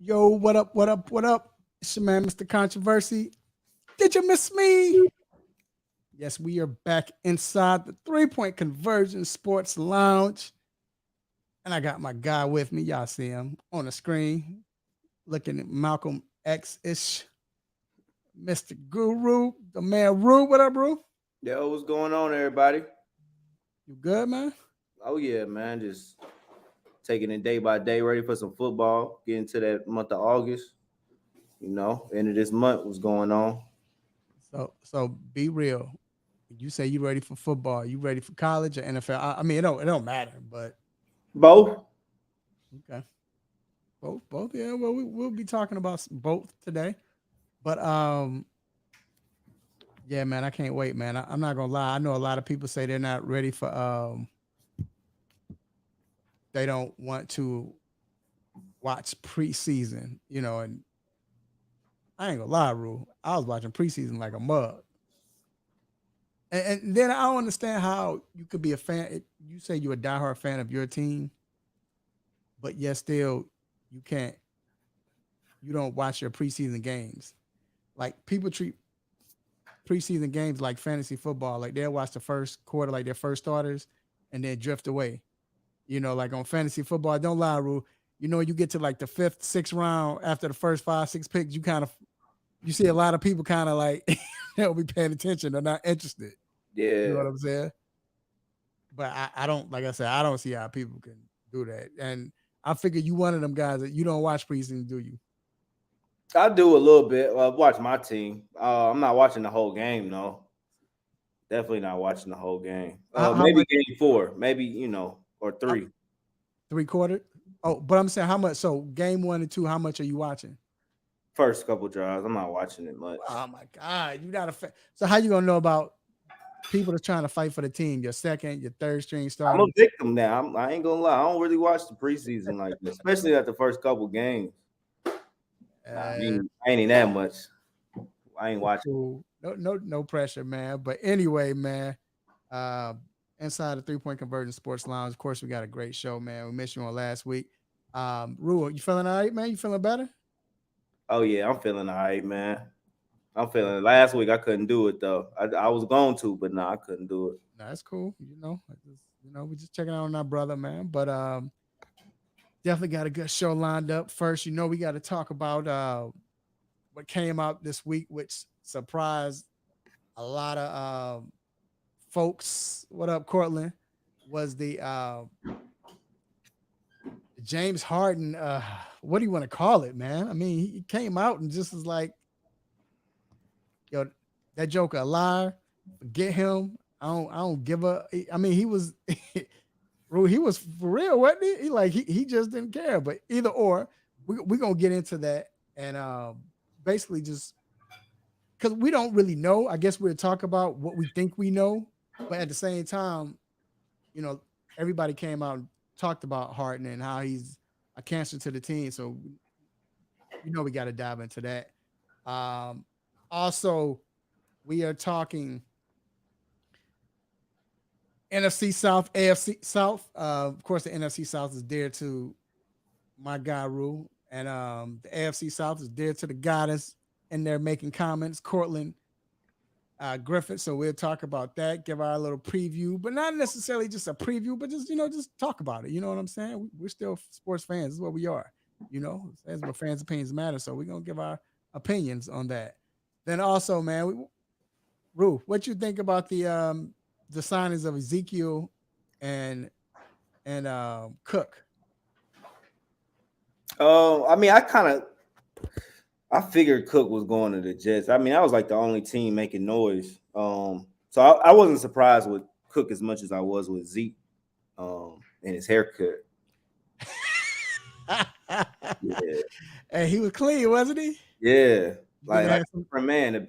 Yo, what up, what up, what up? It's your man, Mr. Controversy. Did you miss me? Yes, we are back inside the 3 Point Conversion Sports Lounge. And I got my guy with me. Y'all see him on the screen, looking at Malcolm X ish. Mr. Guru, the man Rue. What up, Rue? Yo, what's going on, everybody? You good, man? Oh yeah, man, just taking it day by day, ready for some football. Getting to that month of August, end of this month. What's going on? So be real. You say you ready for football. You ready for college or NFL? I mean, it don't matter, but Both. okay. Both. Yeah. Well, we'll be talking about both today. But yeah, man, I can't wait, man. I'm not gonna lie. I know a lot of people say they're not ready for they don't want to watch preseason, and I ain't gonna lie, Rule. I was watching preseason like a mug. And then I don't understand how you could be a fan. You say you're a diehard fan of your team, but yet still you can't you don't watch your preseason games. Like people treat preseason games like fantasy football. Like they'll watch the first quarter like their first starters and then drift away. Like on fantasy football, don't lie, Rule. You get to like the fifth, sixth round after the first five, six picks, you see a lot of people kind of like they'll be paying attention. They're not interested. You know Yeah, what I'm saying? But I don't, like I said, I don't see how people can do that. And I figure you one of them guys that you don't watch preseason, do you? I do a little bit. Well, I watch my team. I'm not watching the whole game, though. Definitely not watching the whole game. How Maybe much? game four, maybe or How, three. 3/4? Oh, but I'm saying how much? So game one and two, how much are you watching? First couple drives, I'm not watching it much. Oh my God, you not a fan. So how you gonna know about people that's trying to fight for the team? Your second, your third string I'm a starters. victim now. I ain't gonna lie. I don't really watch the preseason like this, especially at the first couple games. Nah, Uh, I ain't that much. I ain't watching. cool. No pressure, man. But anyway, man. Uh, inside the 3 Point Conversion Sports Lounge. Of course, we got a great show, man. We missed you on last week. Rule, you feeling all right, man? You feeling better? Oh yeah, I'm feeling all right, man. I'm feeling it. Last week I couldn't do it though. I was going to, but no, I couldn't do it. Nah, that's cool. We just checking out on our brother, man. But definitely got a good show lined up. First, we got to talk about what came out this week, which surprised a lot of folks. What up, Cortland? Was the James Harden? What do you want to call it, man? I mean, he came out and just was like, "Yo, that joker a liar. Forget him. I don't give a." I mean, he was. He was for real, wasn't he? He just didn't care. But either or, we gonna get into that and basically just because we don't really know. I guess we'll talk about what we think we know, but at the same time, you know, everybody came out and talked about Harden and how he's a cancer to the team. So we got to dive into that. Um, Also, we are talking NFC South, AFC South. Of course, the NFC South is dear to my guy Rule, and the AFC South is dear to the goddess, and they're making comments. Cortland Griffith. So we'll talk about that, give our little preview, but not necessarily just a preview, but just talk about it. You know what I'm saying? We're still sports fans. This is what we are. As what fans' opinions matter. So we're gonna give our opinions on that. Then also, man, Rue, what you think about the signings of Ezekiel and Cook? I mean, I figured Cook was going to the Jets. I mean, I was like the only team making noise. So I wasn't surprised with Cook as much as I was with Zeke, and his haircut. Yeah, And he was clean, wasn't he? yeah, You think it like had some? a man,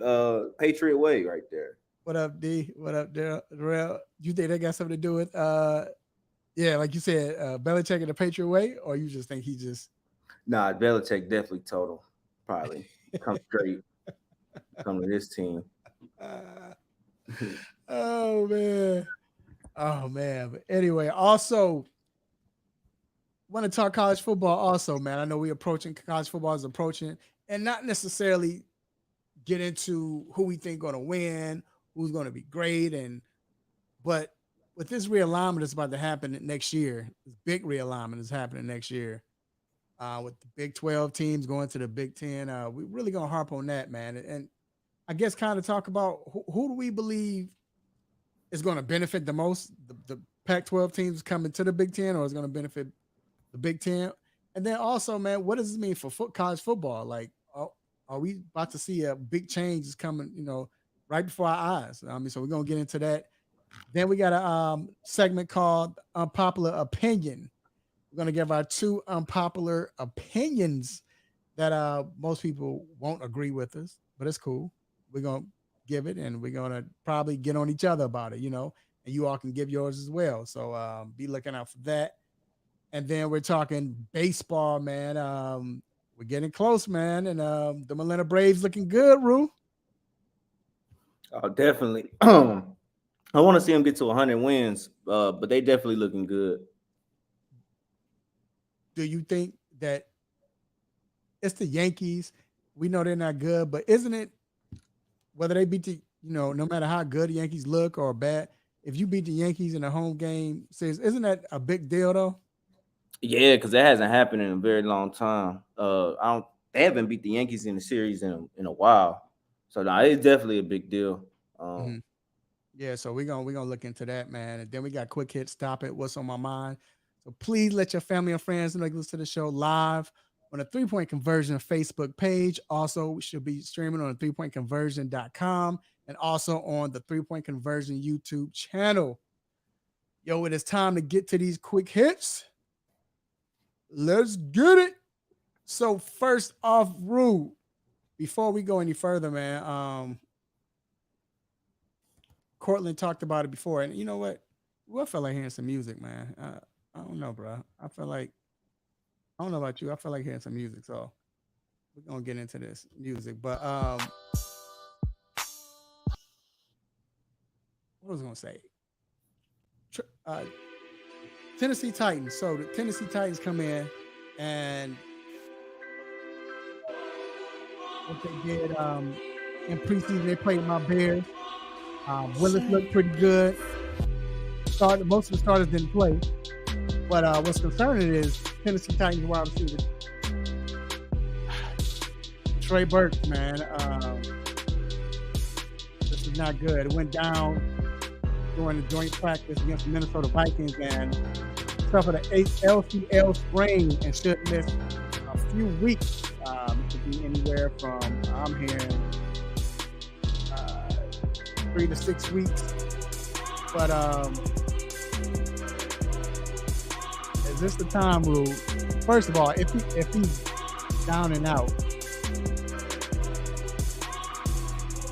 Patriot way right there. What up, D? What up, Darrell? You think that got something to do with yeah, like you said, Belichick and the Patriot way, or you just think he just Nah, Belichick definitely told him probably come straight, come to this team. uh, oh man. Oh man. But anyway, also want to talk college football also, man. I know we approaching college football is approaching, and not necessarily get into who we think going to win, who's going to be great, and but with this realignment that's about to happen next year, this big realignment is happening next year. With the Big 12 teams going to the Big 10, we really gonna harp on that, man, and I guess kind of talk about who do we believe is going to benefit the most, the Pac-12 teams coming to the Big 10, or is going to benefit the Big 10, and then also, man, what does this mean for college football? Like, are we about to see a big change is coming? Right before our eyes. I mean, so we're gonna get into that. Then we got a segment called Unpopular Opinion. We're going to give our two unpopular opinions that most people won't agree with us, but it's cool. We're going to give it, and we're going to probably get on each other about it, and you all can give yours as well. So be looking out for that. And then we're talking baseball, man. We're getting close, man. And the Atlanta Braves looking good, Rue. Oh, definitely. I want to see them get to 100 wins, but they definitely looking good. Do you think that it's the Yankees? We know they're not good, but isn't it whether they beat the, no matter how good the Yankees look or bad, if you beat the Yankees in a home game series, isn't that a big deal though? Yeah, because that hasn't happened in a very long time. They haven't beat the Yankees in the series in a while. So no, it's definitely a big deal. Yeah, so we're gonna look into that, man. And then we got quick hit, stop it, what's on my mind. So please let your family and friends know you listen to the show live on the 3-Point Conversion Facebook page. Also, we should be streaming on the 3pointconversion.com and also on the 3-Point Conversion YouTube channel. Yo, it is time to get to these quick hits. Let's get it. So first off, Rue, before we go any further, man, Cortland talked about it before, and you know what? I felt like hearing some music, man. I don't know, bro. I don't know about you. I feel like hearing some music, so we're gonna get into this music. But what was I gonna say? Tennessee Titans. So the Tennessee Titans come in, and what they did in preseason, they played my Bears. Willis looked pretty good. Most of the starters didn't play. But what's concerning is Tennessee Titans wide receiver Trey Burks, man. This is not good. It went down during the joint practice against the Minnesota Vikings and suffered an LCL sprain and should miss a few weeks. It could be anywhere from, I'm hearing, 3 to 6 weeks. But is this the time, Rule? First of all, if he's down and out,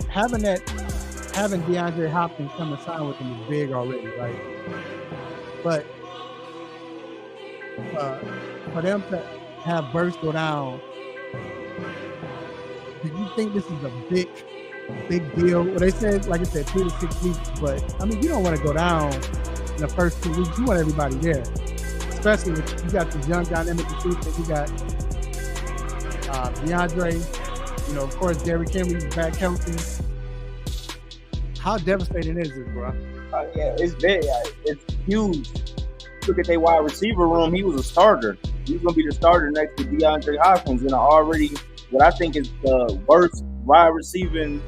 having DeAndre Hopkins come and sign with him is big already, right? But for them to have Burks go down, do you think this is a big deal? Well, they said, like I said, 3 to 6 weeks, but I mean, you don't want to go down in the first 2 weeks. You want everybody there, especially if you got the young dynamic receivers. You got DeAndre, of course, Derrick Henry's back healthy. How devastating is this, bro? Yeah, it's huge. Look at their wide receiver room. He was a starter. He's going to be the starter next to DeAndre Hopkins, and already what I think is the worst wide receiving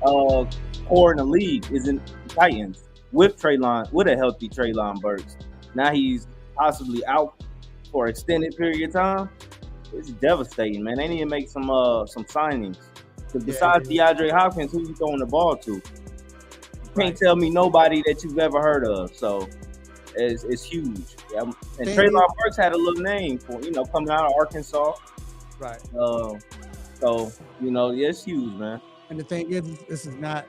core in the league is in the Titans with a healthy Treylon Burks. Now he's possibly out for an extended period of time. It's devastating, man. They need to make some signings. Because besides DeAndre Hopkins, who you throwing the ball to? You can't tell me nobody that you've ever heard of. So it's huge. Yeah. And Treylon Burks had a little name for coming out of Arkansas. Right. So it's huge, man. And the thing is, this is not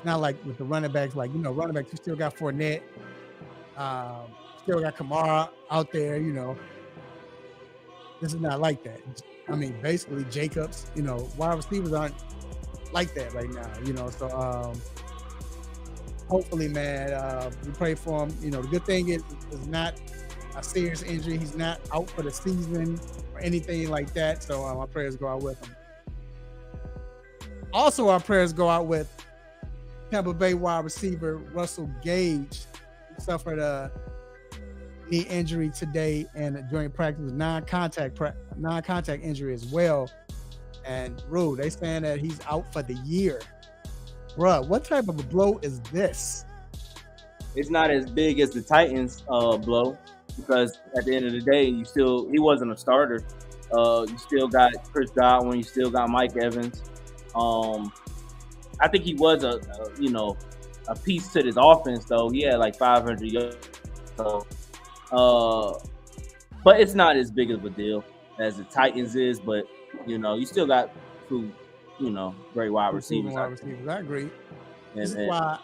like with the running backs. Like running backs, you still got Fournette, still got Kamara out there. This is not like that. I mean, basically Jacobs. Wide receivers aren't like that right now. So hopefully, man, we pray for him. The good thing is not a serious injury. He's not out for the season or anything like that. So our prayers go out with him. Also, our prayers go out with Tampa Bay wide receiver Russell Gage, who suffered a knee injury today and during practice, non-contact injury as well. And Rue, they saying that he's out for the year. Bruh, what type of a blow is this? It's not as big as the Titans blow because at the end of the day, he wasn't a starter. You still got Chris Godwin, you still got Mike Evans. I think he was a piece to this offense though. He had like 500 yards. So, but it's not as big of a deal as the Titans is. But you still got two, great wide receivers. I agree. This is why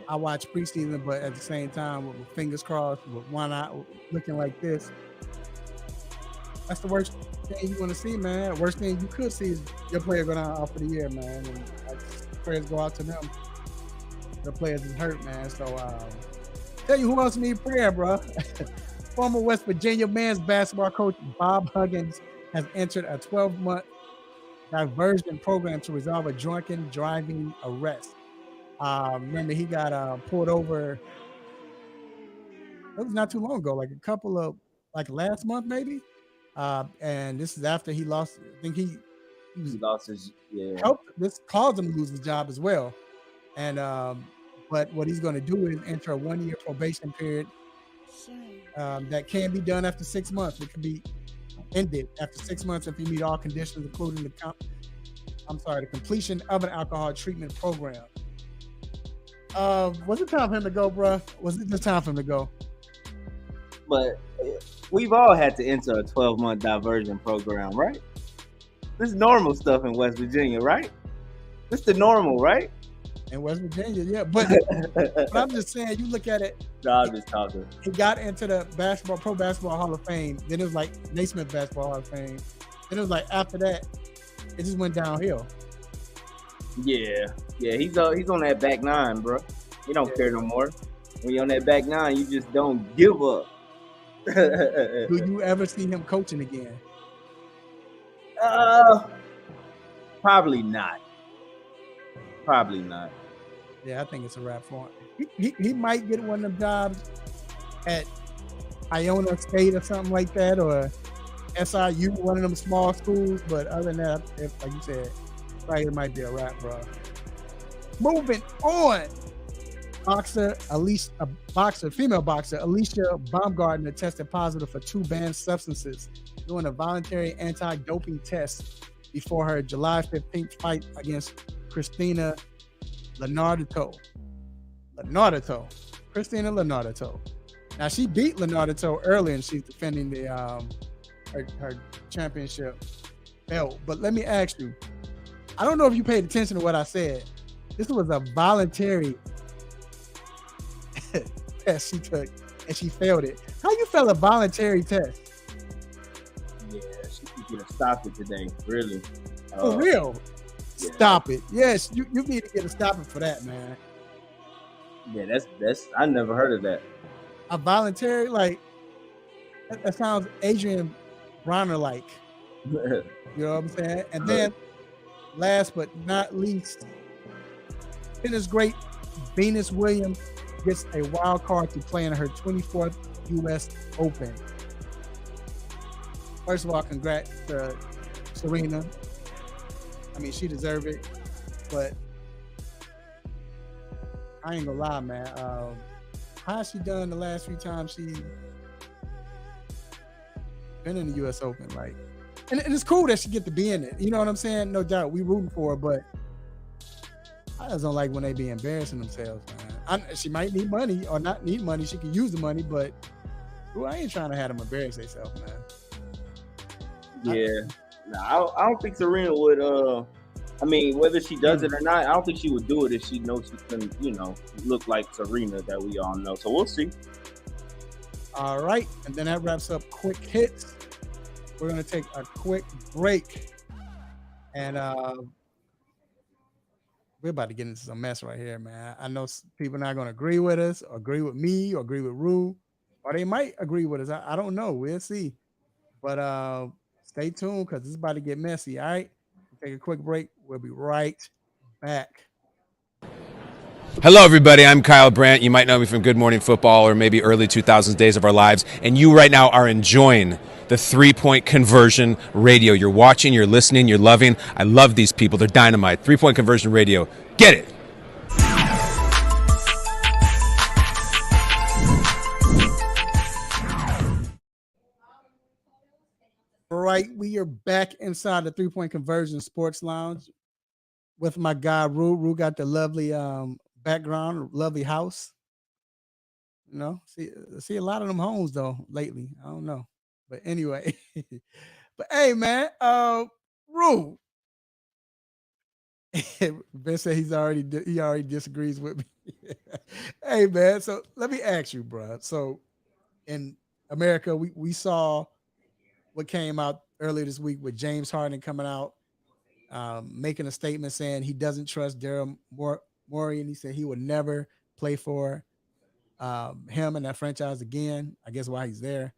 I watch preseason, but at the same time, with fingers crossed, with one eye looking like this. That's the worst thing you want to see, man. Worst thing you could see is your player going out for the year, man. And prayers go out to them. The players is hurt, man. So, tell you who else need prayer, bro. Former West Virginia men's basketball coach Bob Huggins has entered a 12-month diversion program to resolve a drunken driving arrest. Remember, he got pulled over. It was not too long ago, like last month, maybe. And this is after he lost. I think he lost his This caused him to lose his job as well. And but what he's going to do is enter a 1-year probation period that can be done after 6 months. It can be ended after 6 months if you meet all conditions, including the completion of an alcohol treatment program. Was it time for him to go, bro? Was it just time for him to go? But we've all had to enter a 12-month diversion program, right? This is normal stuff in West Virginia, right? This is the normal, right? In West Virginia, yeah. But I'm just saying, you look at it. No, I'm just talking. He got into the Pro Basketball Hall of Fame. Then it was like Naismith Basketball Hall of Fame. Then it was like after that, it just went downhill. Yeah, he's on that back nine, bro. He don't care no more. When you're on that back nine, you just don't give up. Do you ever see him coaching again? Probably not. Yeah, I think it's a wrap for him. He might get one of them jobs at Iona State or something like that, or SIU, one of them small schools. But other than that, like you said, probably it might be a wrap, bro. Moving on. Female boxer Alicia Baumgartner tested positive for 2 banned substances during a voluntary anti-doping test before her July 15th fight against Christina Leonardo. Christina Leonardo. Now, she beat Leonardo earlier, and she's defending the her championship belt. But let me ask you, I don't know if you paid attention to what I said. This was a voluntary test she took, and she failed it. How you fail a voluntary test? Yeah, she could have stopped it today, really. For real? Yeah. Stop it. Yes, you need to get a stopper for that, man. Yeah, that's I never heard of that. A voluntary, like, that sounds Adrian Bronner like. You know what I'm saying? And then, last but not least, tennis great Venus Williams gets a wild card to play in her 24th U.S. Open. First of all, congrats to Serena. I mean, she deserved it, but I ain't gonna lie, man. How has she done the last few times she's been in the U.S. Open? Like, and it's cool that she get to be in it. You know what I'm saying? No doubt, we rooting for her, but I just don't like when they be embarrassing themselves, man. She might need money or not need money. She can use the money, but I ain't trying to have them embarrass themselves, man. Yeah. I don't think Serena would. I mean, whether she does it or not, I don't think she would do it if she knows she couldn't, look like Serena that we all know. So we'll see. All right, and then that wraps up quick hits. We're gonna take a quick break, and we're about to get into some mess right here, man. I know people not gonna agree with us, or agree with me, or agree with Rue, or they might agree with us. I don't know. We'll see. But stay tuned because it's about to get messy. All right. We'll take a quick break. We'll be right back. Hello, everybody. I'm Kyle Brandt. You might know me from Good Morning Football or maybe early 2000s Days of Our Lives. And you right now are enjoying the 3-point conversion radio. You're watching, you're listening, you're loving. I love these people. They're dynamite. 3-point conversion radio. Get it. All right. We are back inside the 3-point conversion sports lounge with my guy Rue. Rue got the lovely background, lovely house. You know, see a lot of them homes though lately. I don't know. But anyway. But hey man, Rue. Ben said he already disagrees with me. Hey man, so let me ask you, bro. So in America, we saw what came out earlier this week with James Harden coming out, making a statement saying he doesn't trust Daryl Morey, and he said he would never play for him and that franchise again. I guess why he's there.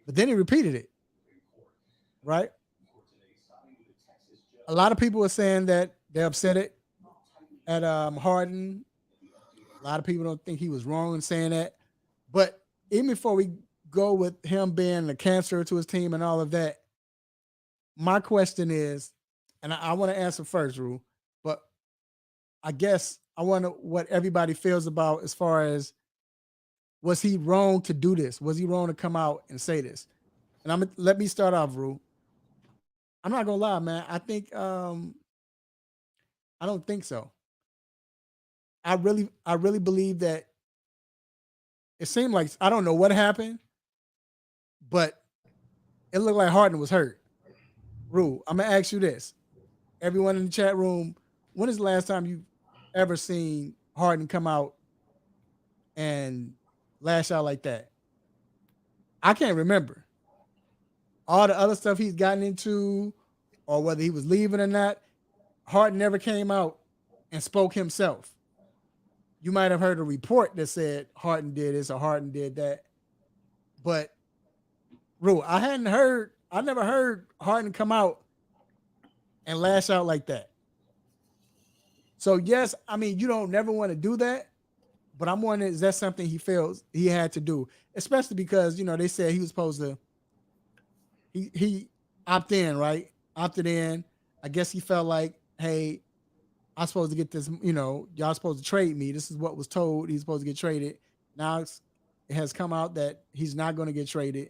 But then he repeated it, right? A lot of people are saying that they're upset at Harden. A lot of people don't think he was wrong in saying that. But even before we go with him being a cancer to his team and all of that, my question is, and I want to answer first, Rue, but I guess I wonder what everybody feels about as far as was he wrong to do this? Was he wrong to come out and say this? And let me start off, Rue. I'm not gonna lie, man. I don't think so. I really believe that it seemed like I don't know what happened, but it looked like Harden was hurt. Rue, I'm gonna ask you this. Everyone in the chat room, when is the last time you ever seen Harden come out and lash out like that? I can't remember. All the other stuff he's gotten into, or whether he was leaving or not, Harden never came out and spoke himself. You might have heard a report that said Harden did this or Harden did that. But Rue, I never heard Harden come out and lash out like that. So yes, I mean you don't never want to do that, but I'm wondering is that something he feels he had to do, especially because they said he was supposed to he opted in, right? Opted in. I guess he felt like, hey, I'm supposed to get this, y'all supposed to trade me. This is what was told. He's supposed to get traded. Now it has come out that he's not going to get traded.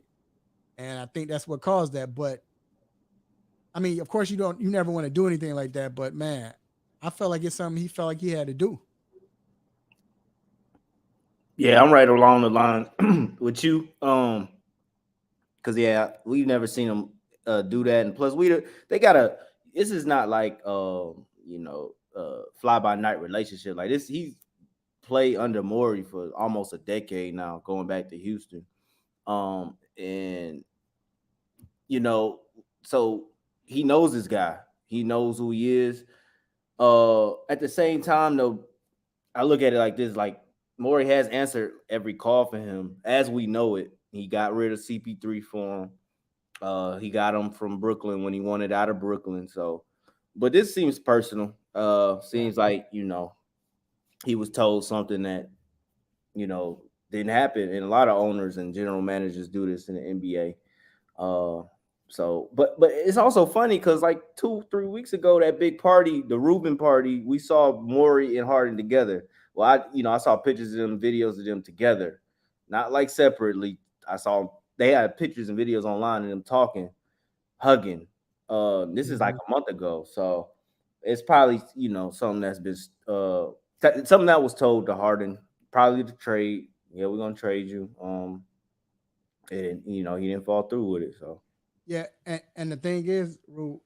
And I think that's what caused that. But I mean, of course you never want to do anything like that. But man, I felt like it's something he felt like he had to do. Yeah, I'm right along the line with you. Because we've never seen him do that, and plus they gotta. This is not like fly by night relationship like this. He's played under Morey for almost a decade now, going back to Houston, and so he knows this guy. He knows who he is. At the same time, though, I look at it like this: like Morey has answered every call for him, as we know it. He got rid of CP3 for him. He got him from Brooklyn when he wanted out of Brooklyn. So, but this seems personal. Seems like he was told something that didn't happen, and a lot of owners and general managers do this in the NBA. So, but it's also funny because like 2-3 weeks ago, that big party, the Rubin party, we saw Morey and Harden together. Well, I saw pictures of them, videos of them together, not like separately. I saw they had pictures and videos online of them talking, hugging. This is like a month ago, so it's probably something that's been something that was told to Harden, probably to trade. Yeah, we're gonna trade you. And he didn't fall through with it. So Yeah, and the thing is, Ru,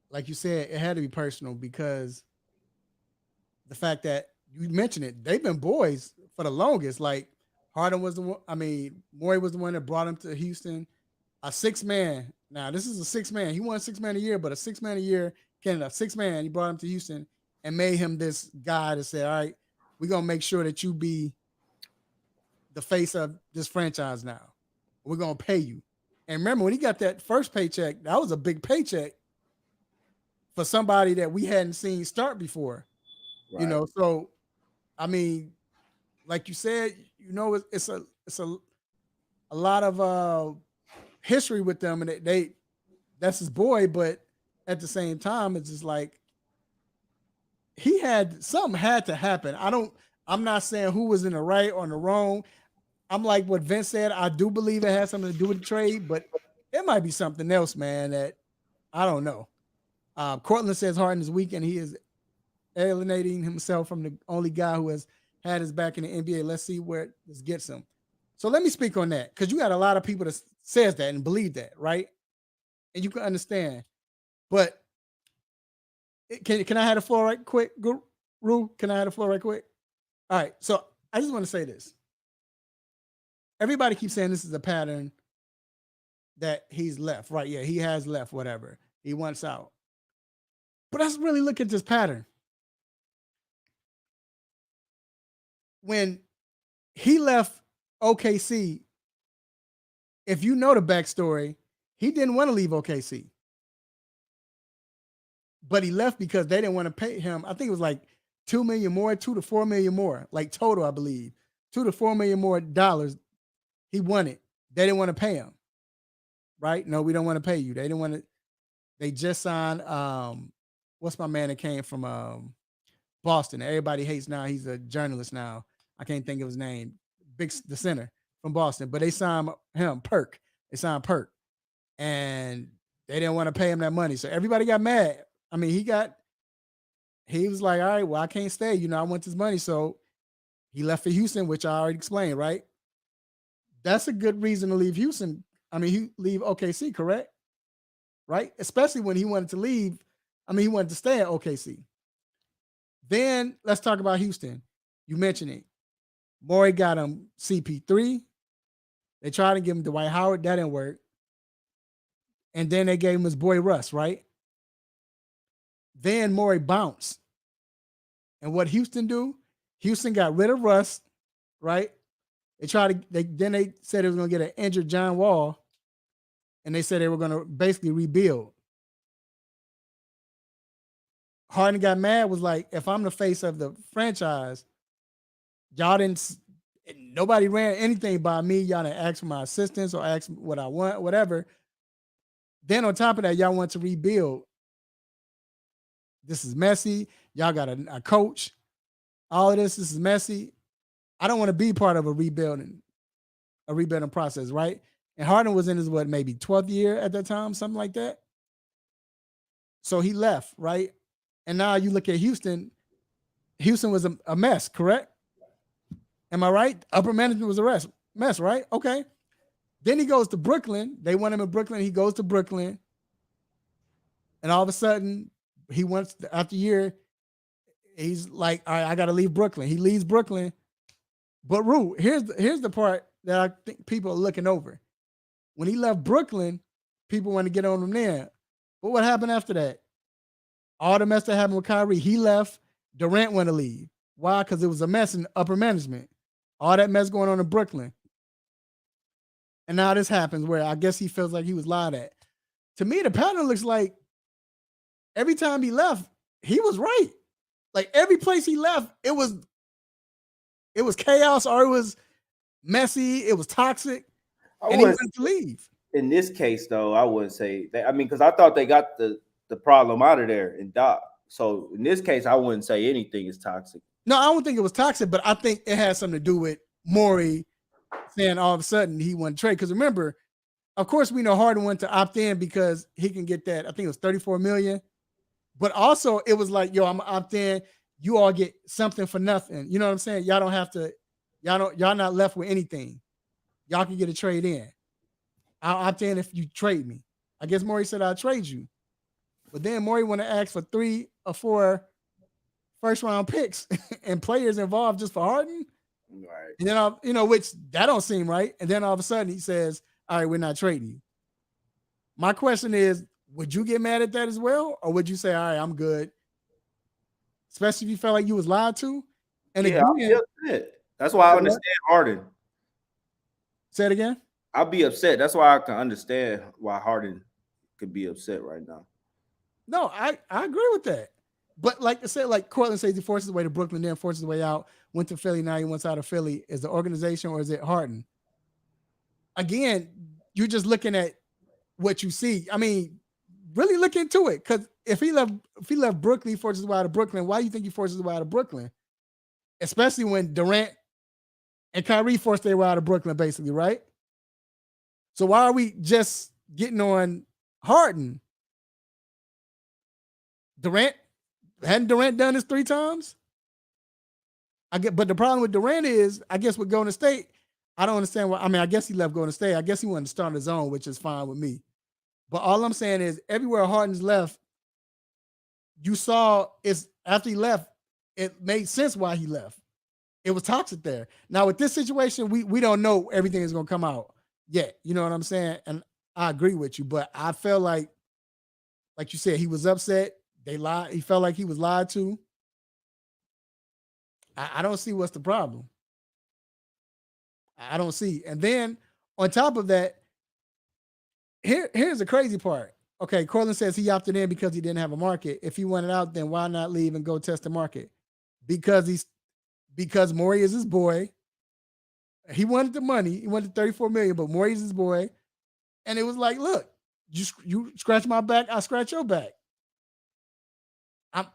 like you said, it had to be personal because the fact that you mentioned it, they've been boys for the longest. Like Harden was the one. I mean, Morey was the one that brought him to Houston. A 6-man. Now this is a 6-man. He won 6-man a year, but a 6-man a year. Canada, 6-man. He brought him to Houston and made him this guy to say, all right, we're gonna make sure that you be the face of this franchise now. We're gonna pay you. And remember, when he got that first paycheck, that was a big paycheck for somebody that we hadn't seen start before. Right. You know, so I mean, like you said, you know, it's a lot of history with them, and they that's his boy, but at the same time, it's just like something had to happen. I'm not saying who was in the right or in the wrong. I'm like what Vince said. I do believe it has something to do with the trade, but it might be something else, man, that I don't know. Cortland says Harden is weak and he is alienating himself from the only guy who has had his back in the NBA. Let's see where this gets him. So let me speak on that, because you got a lot of people that says that and believe that, right? And you can understand. But can I have the floor right quick, Ru? Can I have the floor right quick? All right. So I just want to say this. Everybody keeps saying this is a pattern that he's left, right? Yeah, he has left, whatever. He wants out. But let's really look at this pattern. When he left OKC, if you know the backstory, he didn't want to leave OKC. But he left because they didn't want to pay him. I think it was like $2 million more, $2 to $4 million more, like total, I believe. $2 to $4 million more dollars he wanted. They didn't want to pay him. Right? No, we don't want to pay you. They didn't want to. They just signed what's my man that came from Boston? Everybody hates now. He's a journalist now. I can't think of his name. The center from Boston. But they signed him, Perk. They signed Perk. And they didn't want to pay him that money. So everybody got mad. I mean, he was like, all right, well, I can't stay. You know, I want this money. So he left for Houston, which I already explained, right? That's a good reason to leave Houston. I mean, he leave OKC, correct? Right? Especially when he wanted to leave. I mean, he wanted to stay at OKC. Then let's talk about Houston. You mentioned it. Morey got him CP3. They tried to give him Dwight Howard. That didn't work. And then they gave him his boy Russ, right? Then Morey bounced. And what Houston do? Houston got rid of Russ, right? They said it was going to get an injured John Wall. And they said they were going to basically rebuild. Harden got mad, was like, if I'm the face of the franchise, nobody ran anything by me. Y'all didn't ask for my assistance or ask what I want, whatever. Then on top of that, y'all want to rebuild. This is messy. Y'all got a coach. All of this is messy. I don't want to be part of a rebuilding process, right? And Harden was in his, maybe 12th year at that time, something like that. So he left, right? And now you look at Houston. Houston was a mess, correct? Am I right? Upper management was a mess, right? Okay. Then he goes to Brooklyn. They want him in Brooklyn. He goes to Brooklyn. And all of a sudden, after a year, he's like, all right, I got to leave Brooklyn. He leaves Brooklyn. But Rue, here's the part that I think people are looking over. When he left Brooklyn, people want to get on him there. But what happened after that? All the mess that happened with Kyrie, he left. Durant wanted to leave. Why? Because it was a mess in upper management. All that mess going on in Brooklyn. And now this happens where I guess he feels like he was lied at. To me, the pattern looks like every time he left, he was right. Like every place he left, it was chaos, or it was messy, it was toxic, and he wanted to leave. In this case, though, I wouldn't say that. I mean, because I thought they got the problem out of there in Doc. So in this case, I wouldn't say anything is toxic. No, I don't think it was toxic, but I think it has something to do with Morey saying all of a sudden he wanted to trade. Because remember, of course, we know Harden wanted to opt in because he can get that. I think it was $34 million. But also, it was like, yo, I'm opt in. You all get something for nothing. You know what I'm saying? Y'all don't have to. Y'all not left with anything. Y'all can get a trade in. I'll opt in if you trade me. I guess Morey said I'll trade you. But then Morey want to ask for 3 or 4 first-round picks and players involved just for Harden. Right. And then, which that don't seem right. And then all of a sudden he says, all right, we're not trading you. My question is, would you get mad at that as well? Or would you say, all right, I'm good? Especially if you felt like you was lied to. And yeah, again, that's why I understand Harden. Say it again. I'll be upset. That's why I can understand why Harden could be upset right now. No, I agree with that. But like I said, like Cortland says he forces his way to Brooklyn, then forces his way out, went to Philly, now he wants out of Philly. Is the organization or is it Harden? Again, you're just looking at what you see. I mean, really look into it. Because if he left Brooklyn, he forces his way out of Brooklyn. Why do you think he forces his way out of Brooklyn? Especially when Durant and Kyrie forced their way out of Brooklyn, basically, right? So why are we just getting on Harden? Hadn't Durant done this 3 times? But the problem with Durant is, I guess with Golden State, I don't understand why. I mean, I guess he left Golden State. I guess he wanted to start on his own, which is fine with me. But all I'm saying is, everywhere Harden's left, you saw it's after he left, it made sense why he left. It was toxic there. Now with this situation, we don't know everything is gonna come out yet. You know what I'm saying? And I agree with you, but I felt like you said, he was upset. They lied. He felt like he was lied to. I don't see what's the problem. I don't see. And then on top of that, here's the crazy part. Okay, Cortland says he opted in because he didn't have a market. If he wanted out, then why not leave and go test the market? Because Morey is his boy. He wanted the money. He wanted 34 million, but Morey is his boy. And it was like, look, you scratch my back, I scratch your back. I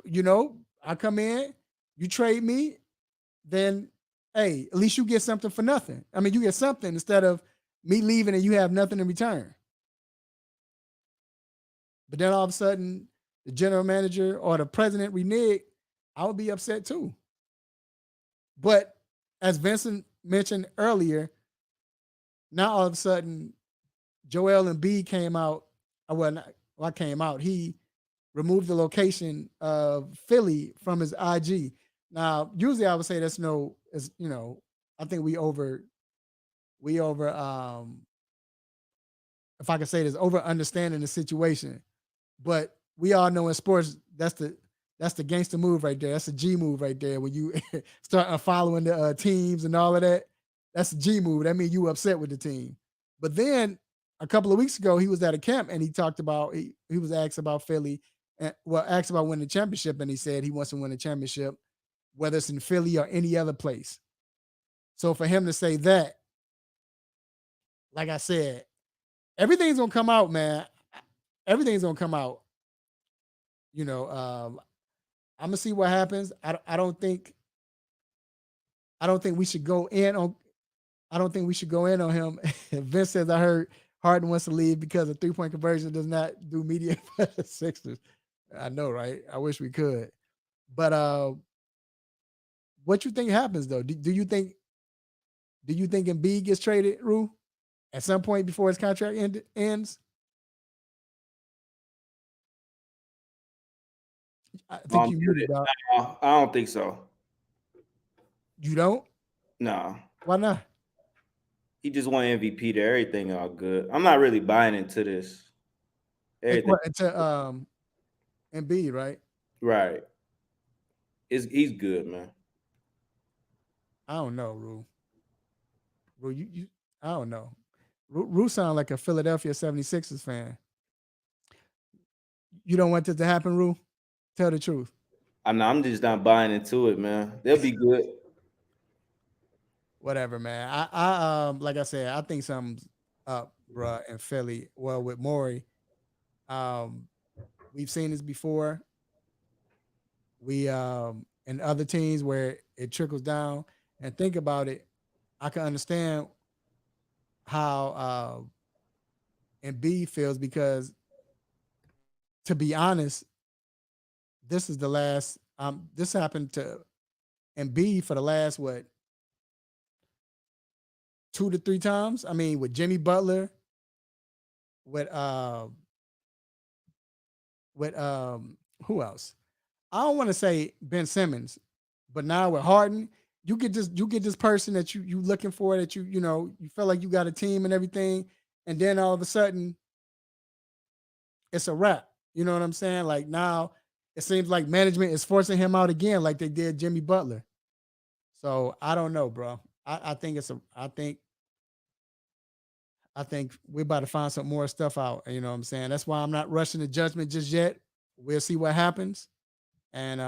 come in, you trade me, then hey, at least you get something for nothing. I mean, you get something instead of me leaving and you have nothing in return. But then all of a sudden, the general manager or the president reneged, I would be upset too. But as Vincent mentioned earlier, now all of a sudden, Joel Embiid came out. He removed the location of Philly from his IG. Now, usually I would say that's I think we over if I can say this, over understanding the situation. But we all know in sports that's the gangster move right there. That's a G move right there. When you start following the teams and all of that, that's a G move. That means you upset with the team. But then a couple of weeks ago, he was at a camp and he talked about he was asked about Philly, asked about winning the championship, and he said he wants to win the championship, whether it's in Philly or any other place. So for him to say that, like I said, everything's gonna come out, man. Everything's gonna come out. I'm gonna see what happens. I don't think we should go in on. I don't think we should go in on him. Vince says, I heard Harden wants to leave because a 3-point conversion does not do media for the Sixers. I know, right? I wish we could. But what you think happens though? Do you think Embiid gets traded, Rue, at some point before his contract ends? I think you muted, dog. No, I don't think so. You don't? No. Why not? He just won MVP there. Everything all good. I'm not really buying into this. Everything. Into Embiid, right? Right. He's good, man. I don't know, Rue. Rue, I don't know. Rue sound like a Philadelphia 76ers fan. You don't want this to happen, Rue? Tell the truth. I'm just not buying into it, man. They'll be good. Whatever, man. I like I said, I think something's up, bruh, in Philly. Well, with Morey, we've seen this before. We in other teams where it trickles down. And think about it, I can understand how Embiid feels because, to be honest, this is the last. This happened to Embiid for the last 2 to 3 times. I mean, with Jimmy Butler, with who else? I don't want to say Ben Simmons, but now with Harden, you get this person that you looking for, that you feel like you got a team and everything, and then all of a sudden it's a wrap. You know what I'm saying? Like now it seems like management is forcing him out again, like they did Jimmy Butler. So I don't know, bro. I think I think we're about to find some more stuff out. You know what I'm saying? That's why I'm not rushing to judgment just yet. We'll see what happens. And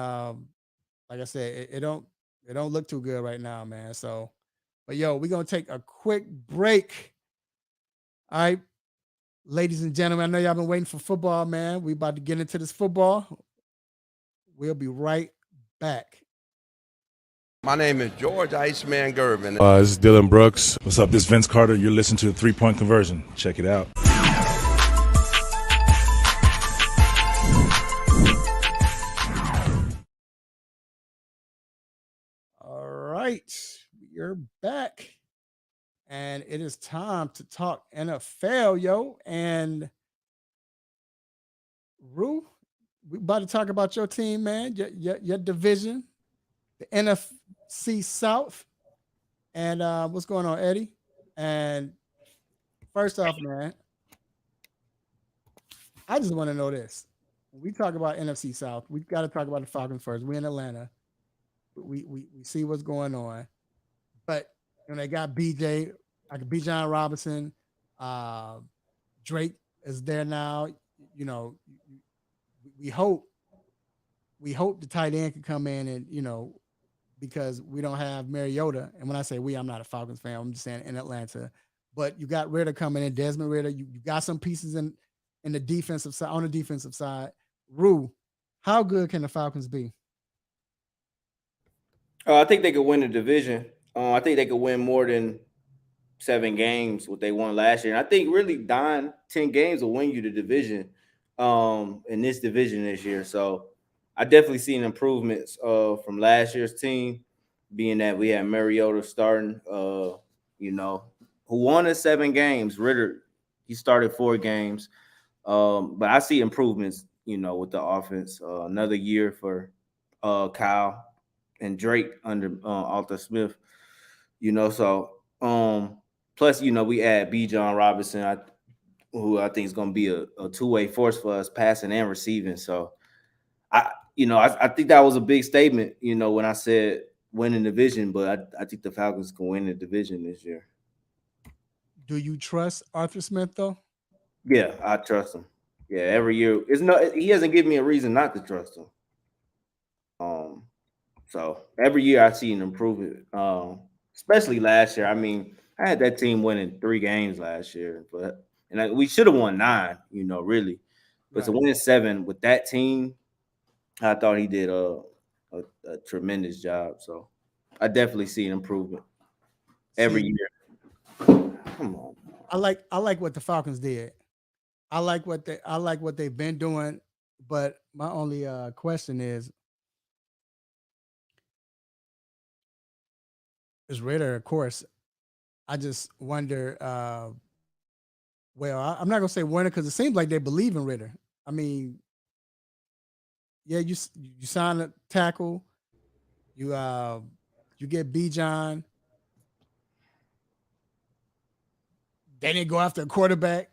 like I said, it don't look too good right now, man. So, but yo, we're gonna take a quick break. All right, ladies and gentlemen, I know y'all been waiting for football, man. We about to get into this football. We'll be right back. My name is George Iceman Gervin. This is Dylan Brooks. What's up? This is Vince Carter. You're listening to the 3-Point Conversion. Check it out. All right, you're back. And it is time to talk NFL, yo. And Rue, we about to talk about your team, man, your division, the NFC South. And what's going on, Eddie? And first off, man, I just want to know this. When we talk about NFC South, we got to talk about the Falcons first. We're in Atlanta. We see what's going on. But when they got BJ, like Bijan Robinson, Drake is there now. You know, we hope the tight end can come in and, you know, because we don't have Mariota. And when I say we, I'm not a Falcons fan. I'm just saying in Atlanta. But you got Ritter coming in, Desmond Ritter. You got some pieces in the defensive side, on the defensive side. Rue, how good can the Falcons be? I think they could win the division. I think they could win more than 7 games, what they won last year. And I think really 10 games will win you the division in this division this year. So I definitely seen improvements from last year's team, being that we had Mariota starting, you know, who won us 7 games. Ritter, he started 4 games. But I see improvements, you know, with the offense. Another year for Kyle and Drake under Arthur Smith, you know. So plus, you know, we add Bijan Robinson, who I think is going to be a 2-way force for us, passing and receiving. So I think that was a big statement, you know, when I said winning the division. But I think the Falcons can win the division this year. Do you trust Arthur Smith though? Yeah, I trust him. Yeah, every year he hasn't given me a reason not to trust him. So every year I see an improvement. Especially last year. I mean, I had that team winning 3 games last year, we should have won 9, you know, really. But Right. to win 7 with that team, I thought he did a tremendous job. So I definitely see an improvement every year. Come on. I like what the Falcons did. I like what they've been doing, but my only question is Ritter, of course. I just wonder. I'm not gonna say wonder because it seems like they believe in Ritter. I mean, yeah, you sign a tackle, you get Bijan. They didn't go after a quarterback.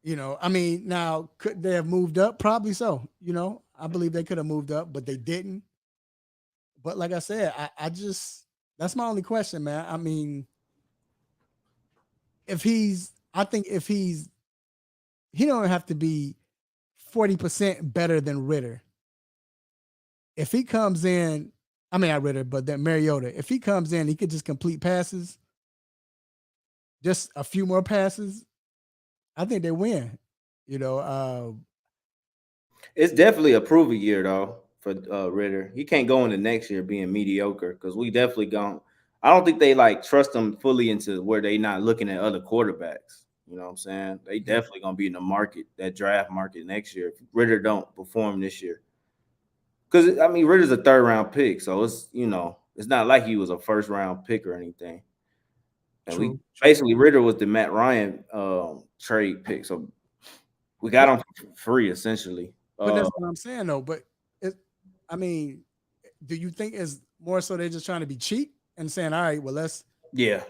You know, I mean, now could they have moved up? Probably so. You know, I believe they could have moved up, but they didn't. But like I said, I just that's my only question, man. I mean, I think if he don't have to be 40% better than Ritter. If he comes in, I mean not Ritter, but then Mariota, if he comes in, he could just complete passes, just a few more passes. I think they win. You know, It's definitely a prove a year though for Ritter. He can't go into next year being mediocre because we definitely don't. I don't think they like trust him fully into where they not looking at other quarterbacks. You know what I'm saying? They definitely gonna be in the market, that draft market next year. If Ritter don't perform this year, because I mean Ritter's a 3rd round pick, so it's, you know, it's not like he was a 1st round pick or anything. And true. basically Ritter was the Matt Ryan trade pick, so we got him for free essentially. But that's what I'm saying though. But I mean, do you think it's more so they're just trying to be cheap and saying, all right, well, Yeah,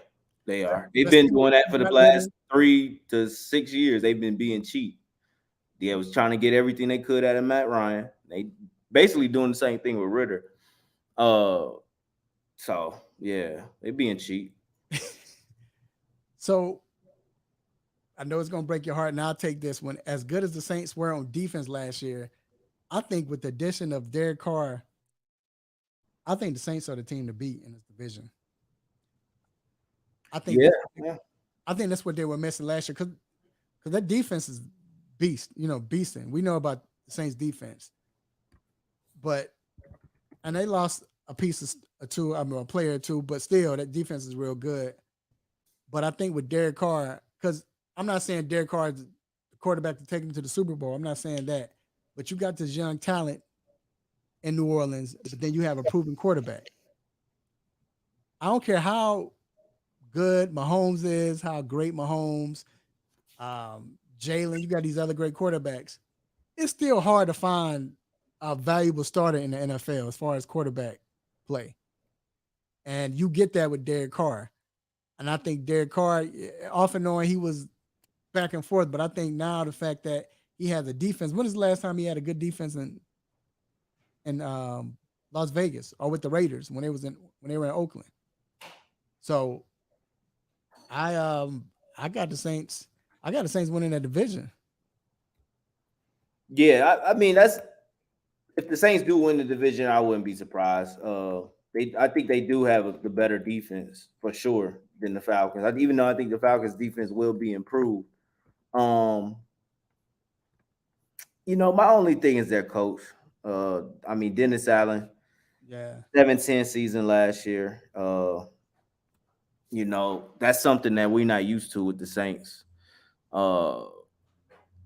they are. They've let's been see doing that for the what last 3 to 6 years. They've been being cheap. They was trying to get everything they could out of Matt Ryan. They basically doing the same thing with Ritter. So yeah, they being cheap. So I know it's gonna break your heart, and I'll take this one. As good as the Saints were on defense last year, I think with the addition of Derek Carr, I think the Saints are the team to beat in this division. I think Yeah, that's yeah. I think that's what they were missing last year because that defense is beast, beasting. We know about the Saints defense, but and they lost a piece of a player or two, but still that defense is real good. But I think with Derek Carr, because I'm not saying Derek Carr is the quarterback to take him to the Super Bowl. I'm not saying that, but you got this young talent in New Orleans, but then you have a proven quarterback. I don't care how good Mahomes is, how great Mahomes, Jalen, you got these other great quarterbacks. It's still hard to find a valuable starter in the NFL as far as quarterback play. And you get that with Derek Carr. And I think Derek Carr, often knowing he was back and forth, but I think now the fact that he has a defense. When is the last time he had a good defense in Las Vegas or with the Raiders when they were in Oakland? So I got the Saints. I got the Saints winning that division. Yeah, I mean that's if the Saints do win the division, I wouldn't be surprised. I think they do have the better defense for sure than the Falcons. Even though I think the Falcons' defense will be improved. My only thing is their coach. Dennis Allen, Yeah. 7-10 season last year. That's something that we're not used to with the Saints. What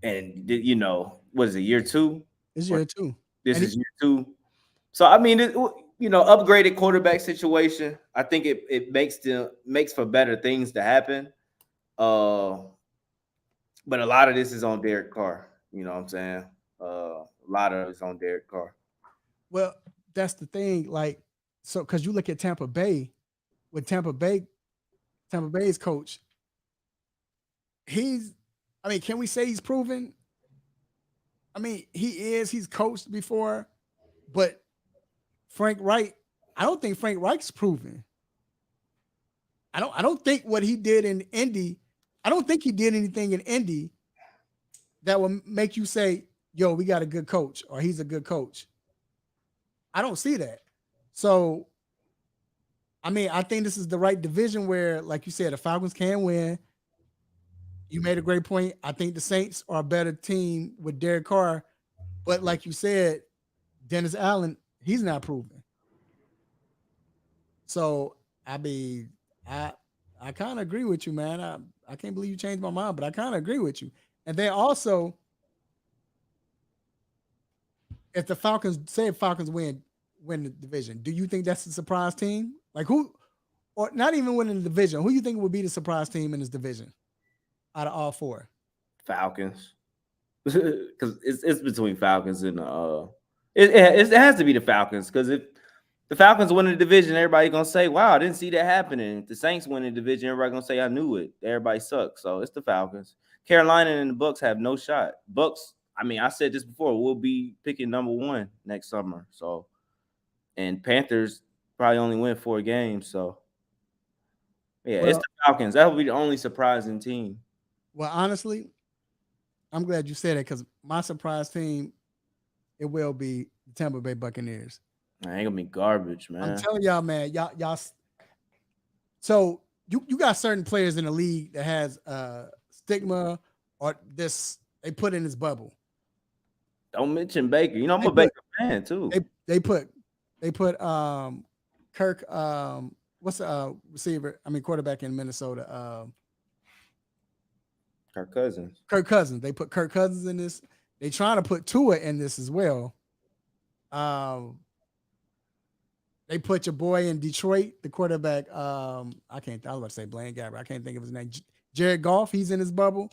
is it, year 2? This year too. This And is year 2. So upgraded quarterback situation. I think it makes for better things to happen. But a lot of this is on Derek Carr. You know what I'm saying? A lot of it's on Derek Carr. well, that's the thing. Like, so because you look at Tampa Bay, with Tampa Bay's coach, can we say he's proven? I mean, he's coached before, but Frank Reich, I don't think Frank Reich's proven. I don't think what he did in Indy, I don't think he did anything in Indy that will make you say, yo, we got a good coach or he's a good coach. I don't see that. So, I think this is the right division where, like you said, the Falcons can win. You made a great point. I think the Saints are a better team with Derek Carr. But like you said, Dennis Allen, he's not proven. So, I kind of agree with you, man. I can't believe you changed my mind, but I kind of agree with you. And then also, if the Falcons win the division, do you think that's a surprise team? Like who, or not even winning the division? Who you think would be the surprise team in this division out of all 4? Falcons, because it's between Falcons and it has to be the Falcons because if the Falcons win the division, everybody gonna say, "Wow, I didn't see that happening." If the Saints win the division, everybody gonna say, "I knew it." Everybody sucks, so it's the Falcons. Carolina and the Bucks have no shot. Bucks, I said this before, we'll be picking number 1 next summer. So, and Panthers probably only win 4 games. So, yeah, it's the Falcons. That will be the only surprising team. Well, honestly, I'm glad you said it because my surprise team, it will be the Tampa Bay Buccaneers. I ain't gonna be garbage, man. I'm telling y'all, man, y'all. So you got certain players in the league that has stigma or this they put in this bubble. Don't mention Baker. I'm a Baker fan too. They put Kirk what's the quarterback in Minnesota? Kirk Cousins. Kirk Cousins. They put Kirk Cousins in this. They trying to put Tua in this as well. They put your boy in Detroit, the quarterback. I was about to say Blaine Gabbert. I can't think of his name. Jared Goff, he's in his bubble.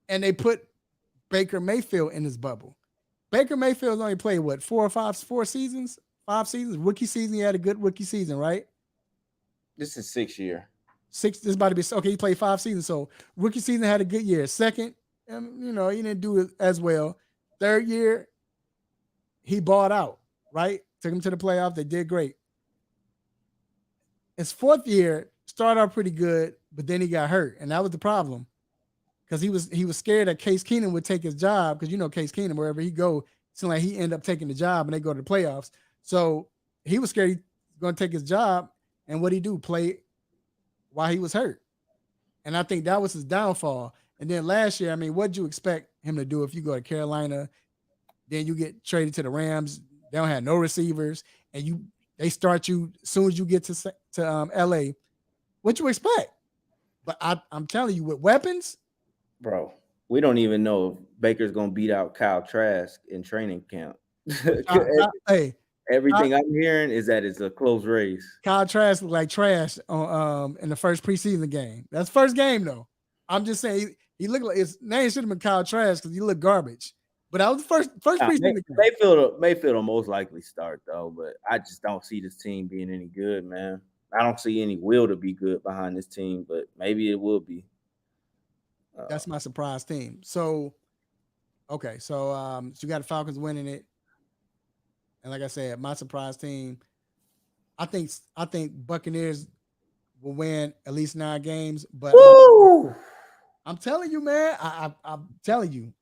And they put Baker Mayfield in his bubble. Baker Mayfield's only played, 4 seasons? 5 seasons? Rookie season, he had a good rookie season, right? This is 6th year. This is about to be, okay, he played 5 seasons. So rookie season had a good year. Second, he didn't do it as well. Third year, he balled out, right? Took him to the playoff. They did great. His 4th year started out pretty good, but then he got hurt, and that was the problem. because he was scared that Case Keenum would take his job, because Case Keenum, wherever he go, it's like he end up taking the job and they go to the playoffs. So he was scared he's going to take his job, and what he do, play while he was hurt. And I think that was his downfall. And then last year, I mean, what'd you expect him to do if you go to Carolina, then you get traded to the Rams, they don't have no receivers, and they start you as soon as you get to LA. What you expect? But I'm telling you, with weapons, bro, we don't even know if Baker's gonna beat out Kyle Trask in training camp. Everything I'm hearing is that it's a close race. Kyle Trask looked like trash on in the first preseason game. That's first game though. I'm just saying he looked like his name should have been Kyle Trask because he looked garbage. But that was the first preseason game. Mayfield will most likely start though, but I just don't see this team being any good, man. I don't see any will to be good behind this team, but maybe it will be. That's my surprise team. So, okay, so you got the Falcons winning it, and like I said, my surprise team. I think Buccaneers will win at least 9 games, but I'm telling you, man, I'm telling you,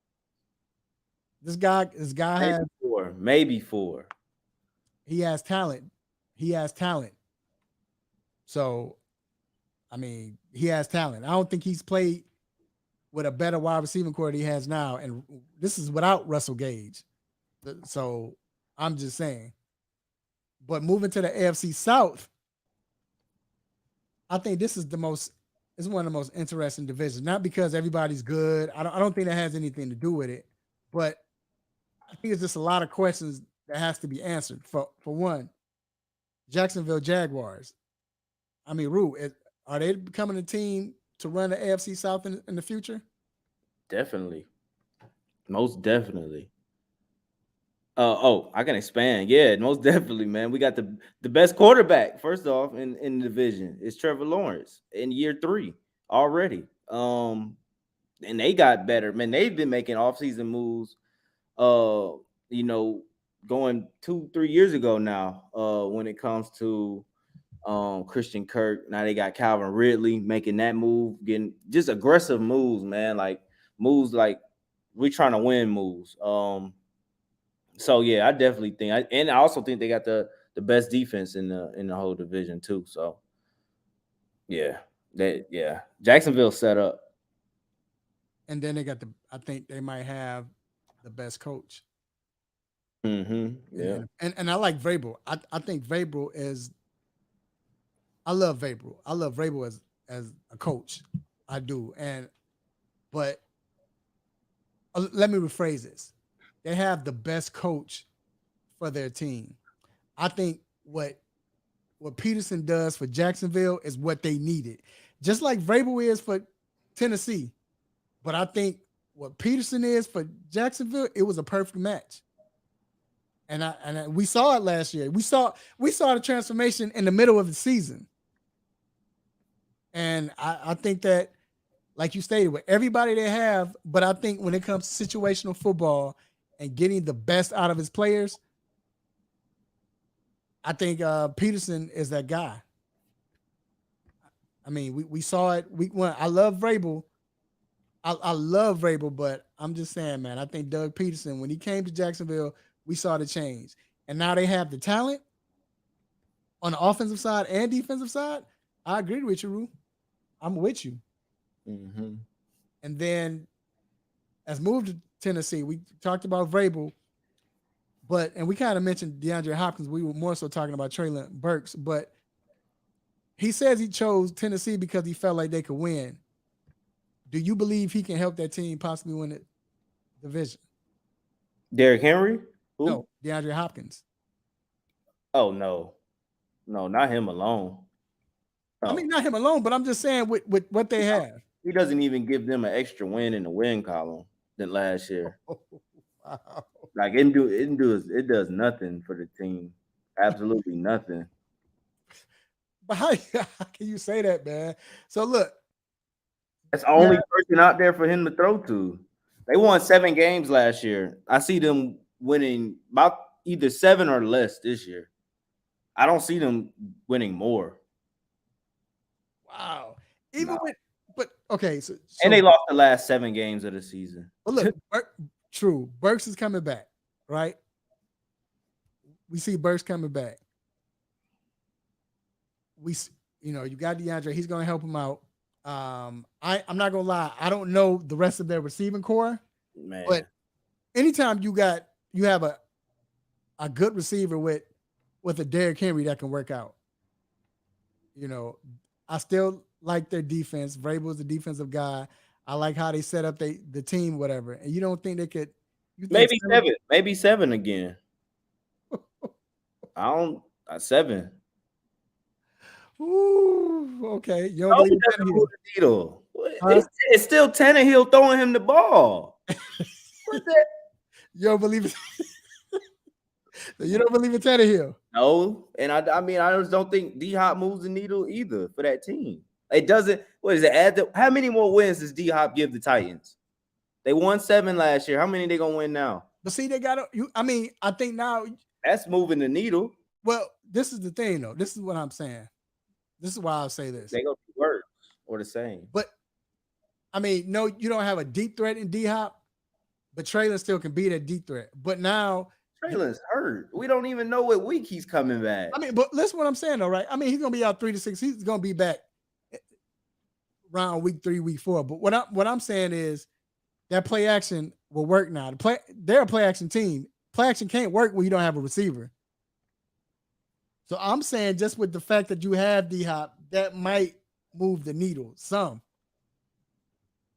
this guy has maybe four. He has talent. So, I mean, he has talent. I don't think he's played with a better wide receiving core that he has now, and this is without Russell Gage. So, I'm just saying. But moving to the AFC South, I think this is one of the most interesting divisions. Not because everybody's good. I don't think that has anything to do with it, but I think it's just a lot of questions that has to be answered. For one, Jacksonville Jaguars. I mean, Rue, are they becoming a team to run the AFC South in the future? Definitely. Most definitely. I can expand. Yeah, most definitely, man. We got the best quarterback, first off, in the division. It's Trevor Lawrence in year 3 already. And they got better. Man, they've been making offseason moves, going 2-3 years ago now, when it comes to Christian Kirk. Now they got Calvin Ridley making that move, getting just aggressive moves, man. Like moves like we're trying to win moves. So yeah, I definitely think, and I also think they got the best defense in the whole division too. So yeah, Jacksonville set up. And then I think they might have the best coach. Yeah. And I like Vrabel. I think Vrabel is. I love Vrabel. I love Vrabel as a coach. I do. But let me rephrase this. They have the best coach for their team. I think what Peterson does for Jacksonville is what they needed. Just like Vrabel is for Tennessee. But I think what Peterson is for Jacksonville, it was a perfect match. And we saw it last year. We saw the transformation in the middle of the season. And I think that, like you stated, with everybody they have, but I think when it comes to situational football and getting the best out of his players, I think Peterson is that guy. I mean, we saw it week 1. I love Vrabel. I love Vrabel, but I'm just saying, man, I think Doug Peterson, when he came to Jacksonville, we saw the change. And now they have the talent on the offensive side and defensive side. I agree with you, Rue. I'm with you. Mm-hmm. And then, as moved to Tennessee, we talked about Vrabel, and we kind of mentioned DeAndre Hopkins. We were more so talking about Treylon Burks, but he says he chose Tennessee because he felt like they could win. Do you believe he can help that team possibly win the division? Derrick Henry? Who? No, DeAndre Hopkins. Oh, no, not him alone. I mean, not him alone, but I'm just saying with what they have. He doesn't even give them an extra win in the win column than last year. Oh, wow. Like it does nothing for the team. Absolutely nothing. But how can you say that, man? So look, that's the only person out there for him to throw to. They won 7 games last year. I see them winning about either 7 or less this year. I don't see them winning more. Wow. Even with But okay, so And they lost the last 7 games of the season. but look, true. Burks is coming back, right? We see Burks coming back. You got DeAndre. He's going to help him out. I'm not gonna lie. I don't know the rest of their receiving core, Man. but anytime you have a good receiver with a Derrick Henry that can work out. I still like their defense. Vrabel's the defensive guy. I like how they set up the team, whatever. And you don't think they could? Maybe 7. Maybe 7 again. I don't. 7. Ooh, okay. You don't believe Tannehill? It's still Tannehill throwing him the ball. What's that? You don't believe it? You don't believe in Tannehill? No, and I mean I just don't think D-Hop moves the needle either for that team. It doesn't. What is it? How many more wins does D-Hop give the Titans? They won 7 last year. How many they gonna win now? But see, they got to. I mean, I think now that's moving the needle. Well, this is the thing, though. This is what I'm saying. This is why I'll say this. They gonna be worse or the same. But I mean, no, you don't have a deep threat in D-Hop, but Traylon still can be that deep threat. But now Traylon's hurt. We don't even know what week he's coming back. I mean, but listen what I'm saying, though, right? I mean, he's gonna be out 3 to 6. He's gonna be back around week 3, week 4. But what I'm saying is that play action will work now. They're a play action team. Play action can't work when you don't have a receiver. So I'm saying just with the fact that you have D-Hop, that might move the needle some.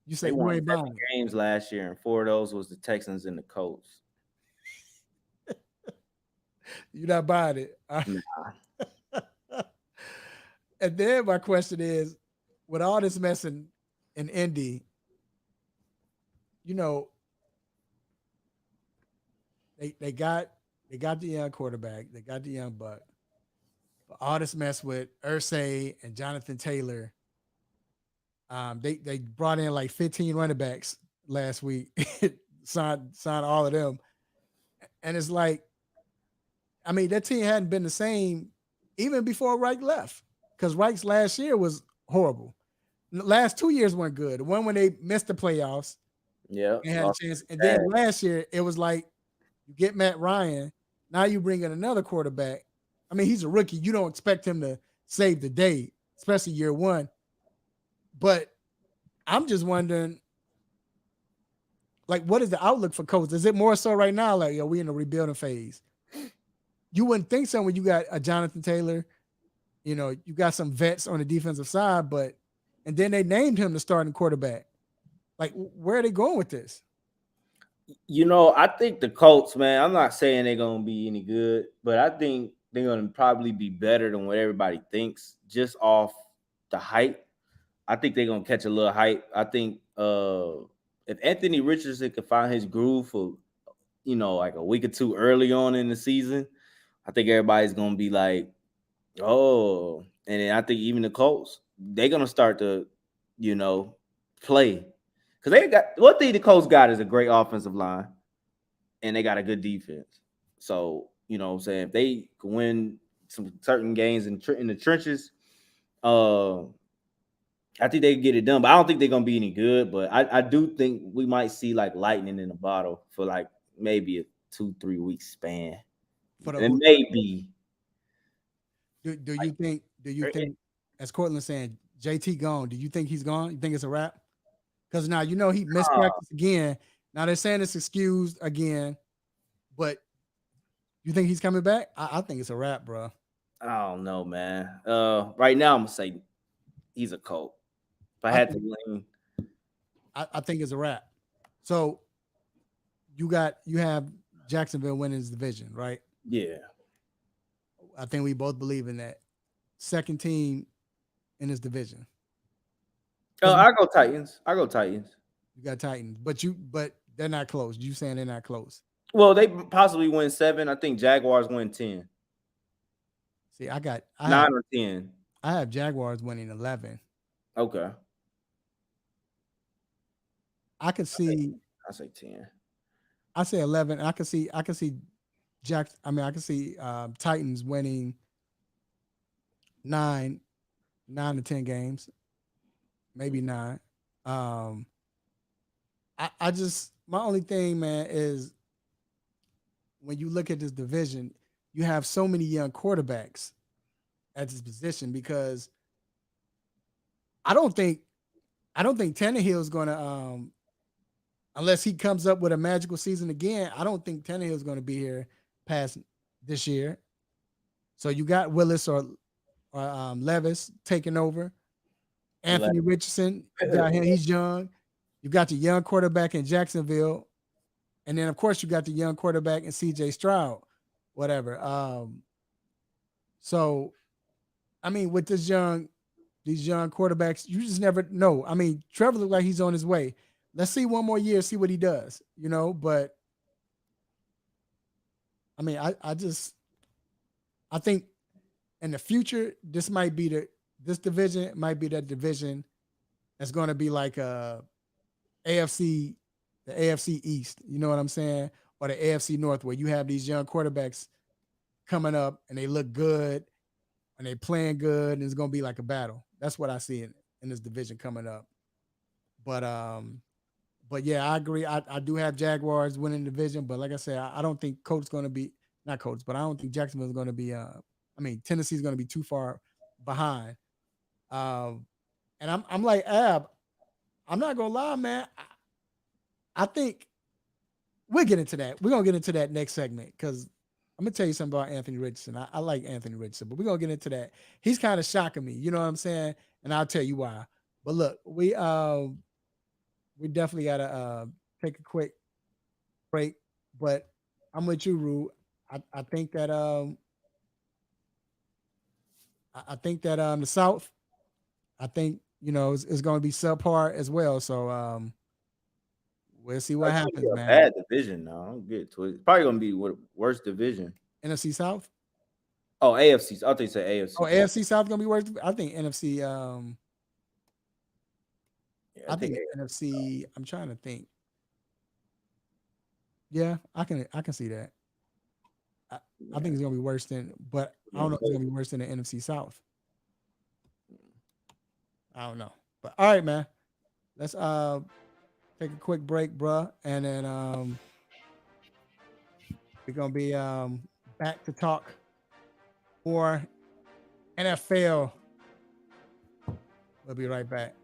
You say they you won ain't 7 buying games last year, and 4 of those was the Texans and the Colts. You're not buying it. Nah. And then my question is, with all this mess in Indy, they got the young quarterback, they got the young buck. But all this mess with Irsay and Jonathan Taylor, they brought in like 15 running backs last week, signed all of them, and it's like, I mean, that team hadn't been the same even before Reich left, because Reich's last year was horrible. The last 2 years weren't good. The one when they missed the playoffs, yeah, and had a chance, and then last year it was like you get Matt Ryan, now you bring in another quarterback. I mean, he's a rookie. You don't expect him to save the day, especially year one. But I'm just wondering, like, what is the outlook for Colts? Is it more so right now, like, we in a rebuilding phase? You wouldn't think so when you got a Jonathan Taylor. You got some vets on the defensive side, and then they named him the starting quarterback. Like, where are they going with this? I think the Colts, man, I'm not saying they're going to be any good, but I think they're going to probably be better than what everybody thinks just off the hype. I think they're going to catch a little hype. I think if Anthony Richardson could find his groove for, like a week or two early on in the season, I think everybody's going to be like, oh. And then I think even the Colts, they're going to start to, play. Because they got one thing the Colts got is a great offensive line, and they got a good defense. So, what I'm saying, if they can win some certain games in the trenches, I think they can get it done. But I don't think they're going to be any good. But I do think we might see like lightning in a bottle for like maybe a 2-3 week span. And maybe. Do you think, as Cortland saying, JT gone, do you think he's gone? You think it's a wrap? Because now he missed practice again. Now they're saying it's excused again, but you think he's coming back? I think it's a wrap, bro. I don't know, man. Right now I'm gonna say he's a Colt. If I had to lean, I think it's a wrap. So you have Jacksonville winning his division, right? Yeah. I think we both believe in that. Second team in his division. I go Titans. You got Titans, but they're not close. You saying they're not close? Well, they possibly win 7. I think Jaguars win 10. See, I 9 or 10. I have Jaguars winning 11. Okay. I could see. I say 10. I say 11. I could see Titans winning 9 to 10 games. maybe 9. I just my only thing, man, is when you look at this division, you have so many young quarterbacks at this position because I don't think Tannehill is going to unless he comes up with a magical season again. I don't think Tannehill is going to be here past this year. So you got Willis or Levis taking over. Anthony Richardson, you got him. He's young. You got the young quarterback in Jacksonville, and then of course you got the young quarterback in C.J. Stroud, whatever. So I mean, with these young quarterbacks, you just never know. I mean, Trevor looked like he's on his way. Let's see one more year, see what he does, But I mean, I think in the future, this division might be that division that's going to be like the AFC East. You know what I'm saying? Or the AFC North, where you have these young quarterbacks coming up and they look good and they playing good, and it's going to be like a battle. That's what I see in this division coming up. But yeah, I agree. I do have Jaguars winning the division, but like I said, I don't think Colts going to be not Colts, but I don't think Jacksonville's going to be. Tennessee's going to be too far behind. And I'm like Ab. I'm not gonna lie, man. I think we'll get into that. We're gonna get into that next segment because I'm gonna tell you something about Anthony Richardson. I like Anthony Richardson, but we're gonna get into that. He's kind of shocking me, you know what I'm saying? And I'll tell you why. But look, we definitely gotta take a quick break. But I'm with you, Rue. I think that I think that the South, I think it's going to be subpar as well. So we'll see what happens, man. Bad division, no. I don't get it twisted. Probably gonna be worst division. NFC South. Oh, AFC. I thought you said AFC. Oh, AFC South gonna be worse. I think NFC. I think NFC. I'm trying to think. Yeah, I can see that. I think it's gonna be worse than, but I don't know if it's gonna be worse than the NFC South. I don't know, but all right, man. Let's take a quick break, bruh, and then we're gonna be back to talk more NFL. We'll be right back.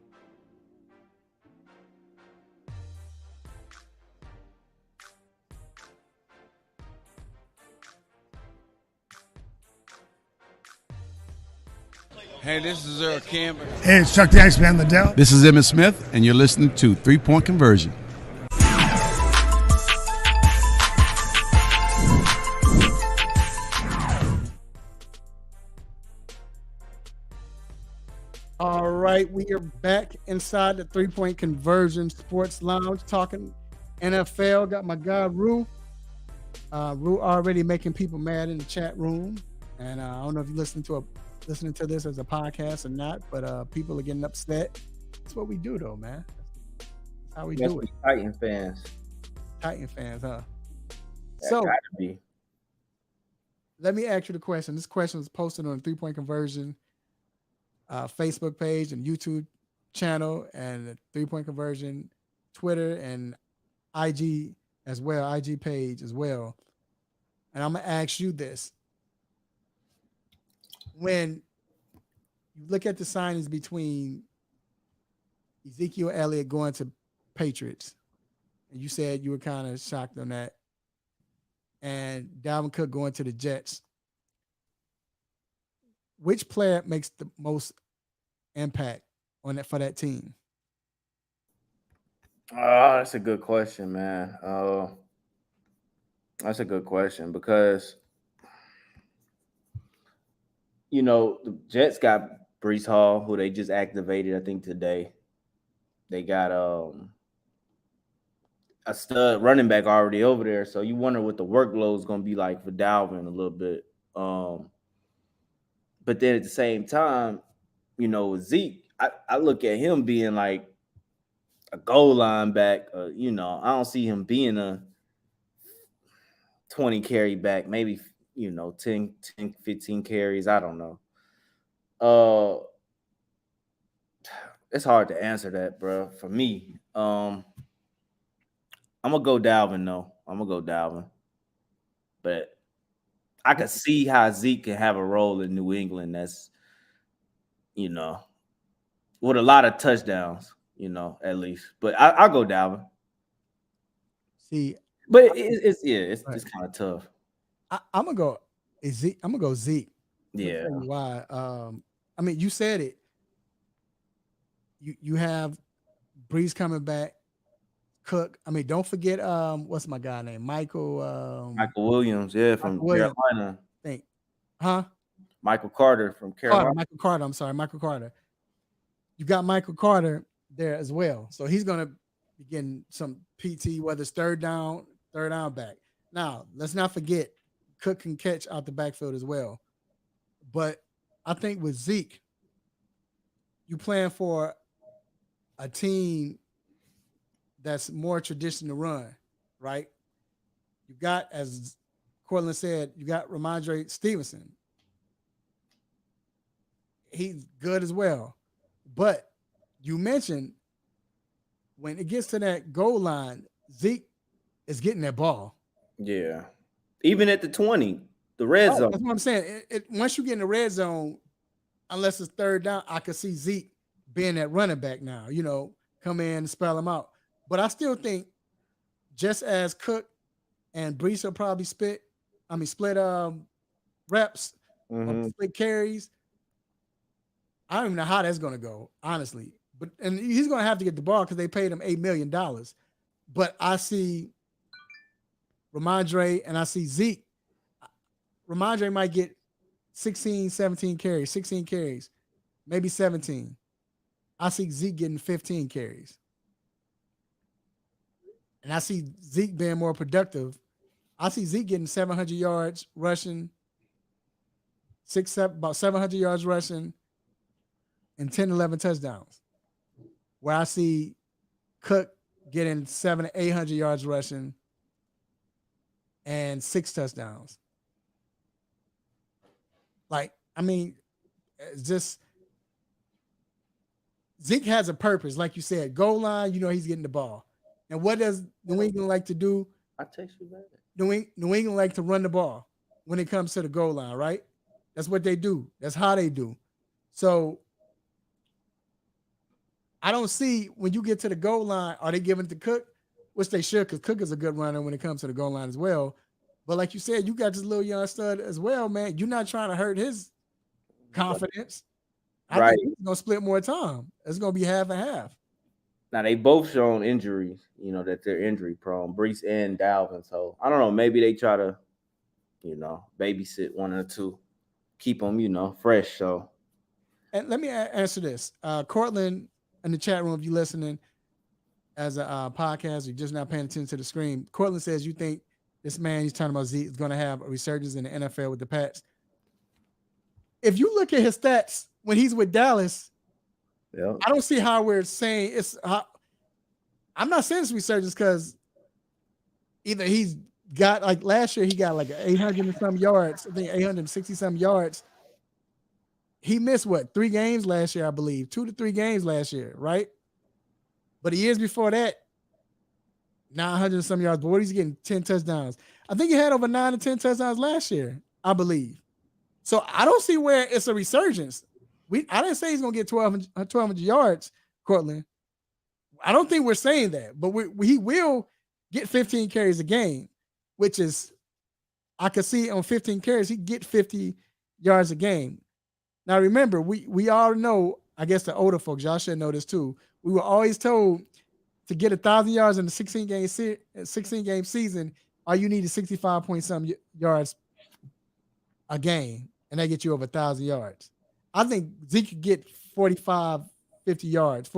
Hey, this is Earl Campbell. Hey, it's Chuck the Iceman Liddell. This is Emmitt Smith, and you're listening to 3 Point Conversion. All right, we are back inside the 3 Point Conversion Sports Lounge talking NFL. Got my guy Rue. Rue already making people mad in the chat room, and I don't know if you listening to this as a podcast or not, but people are getting upset. That's what we do, though, man. That's how we do it. Titan fans, huh? That So gotta be. let me ask you the question. This question was posted on the 3 Point Conversion Facebook page and YouTube channel, and the 3 Point Conversion Twitter and IG as well, IG page as well. And I'm gonna ask you this: when you look at the signings between Ezekiel Elliot going to Patriots, and you said you were kind of shocked on that, and Dalvin Cook going to the Jets, which player makes the most impact on that for that team? Oh, that's a good question, man. That's a good question because the Jets got Breece Hall, who they just activated, I think today. They got a stud running back already over there, so you wonder what the workload is going to be like for Dalvin a little bit. But then at the same time, Zeke, I look at him being like a goal line back. I don't see him being a 20 carry back, maybe 10, 15 carries. I don't know. It's hard to answer that, bro. For me, I'm gonna go Dalvin. No, I'm gonna go Dalvin, but I could see how Zeke can have a role in New England. That's you know with a lot of touchdowns, at least. But I'll go Dalvin. See, But I, it's kind of tough. I'm gonna go Zeke. I'm gonna go Zeke. I'm gonna Yeah, tell you why. I mean, you said it. You have Breeze coming back. Cook. I mean, don't forget what's my guy name? Michael Michael Williams, yeah, from Michael Williams, Carolina. I think. Huh? Michael Carter from Carter, Carolina. Michael Carter. I'm sorry, Michael Carter. You got Michael Carter there as well. So he's gonna be getting some PT, whether it's third down back. Now, let's not forget Cook can catch out the backfield as well. But I think with Zeke, you plan for a team that's more traditional run, right? You got, as Cortland said, you got Ramondre Stevenson. He's good as well. But you mentioned when it gets to that goal line, Zeke is getting that ball. Yeah, even at the 20, the red Right, zone. that's what I'm saying. Once you get in the red zone, unless it's third down, I could see Zeke being that running back now, come in and spell him out. But I still think just as Cook and Brees will probably split reps or Mm-hmm. split carries. I don't even know how that's going to go, honestly. And he's going to have to get the ball because they paid him $8 million. But I see Ramondre and I see Zeke. Ramondre might get 16 carries, maybe 17. I see Zeke getting 15 carries. And I see Zeke being more productive. I see Zeke getting 700 yards rushing, about 700 yards rushing, and 10, 11 touchdowns. Where I see Cook getting 700 to 800 yards rushing and 6 touchdowns. It's just Zeke has a purpose. Like you said, goal line, he's getting the ball. And what does New England like to do? I text you back. New England like to run the ball when it comes to the goal line, right? That's what they do. That's how they do. So I don't see when you get to the goal line, are they giving it to Cook? Which they should, because Cook is a good runner when it comes to the goal line as well. But like you said, you got this little young stud as well, man. You're not trying to hurt his confidence. I Right. think he's going to split more time. It's going to be half and half. Now they both shown injuries, that they're injury prone, Brees and Dalvin. So I don't know. Maybe they try to, babysit one or two, keep them, fresh. So, and let me answer this. Cortland in the chat room, if you're listening as a podcast, you're just not paying attention to the screen. Cortland says you think this man he's talking about Zeke is going to have a resurgence in the NFL with the Pats. If you look at his stats when he's with Dallas, yeah, I don't see how we're saying it's. I'm not saying it's resurgence because either he's got like last year he got like 800 and some yards, I think 860 some yards. He missed 3 games last year, I believe, 2 to 3 games last year, right? But the years before that, 900 and some yards. But what he's getting 10 touchdowns. I think he had over 9 to 10 touchdowns last year, I believe. So I don't see where it's a resurgence. I didn't say he's gonna get 1,200 yards, Cortland. I don't think we're saying that, but he will get 15 carries a game, which is I could see on 15 carries he get 50 yards a game. Now remember, we all know. I guess the older folks, y'all should know this too. We were always told to get 1,000 yards in the 16 game season, all you need is 65 point some yards a game, and that gets you over 1,000 yards. I think Zeke could get 45, 50 yards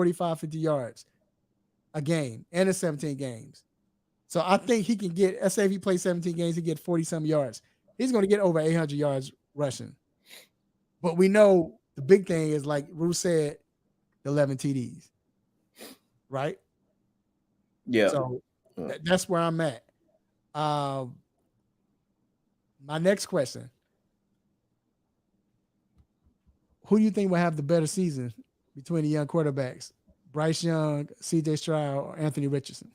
a game and in 17 games. So I think he can get, let's say if he plays 17 games, he get 40 some yards. He's going to get over 800 yards rushing. But we know the big thing is, like Ruth said, the 11 TDs, right? Yeah. So that's where I'm at. My next question. Who do you think will have the better season between the young quarterbacks? Bryce Young, C.J. Stroud, or Anthony Richardson?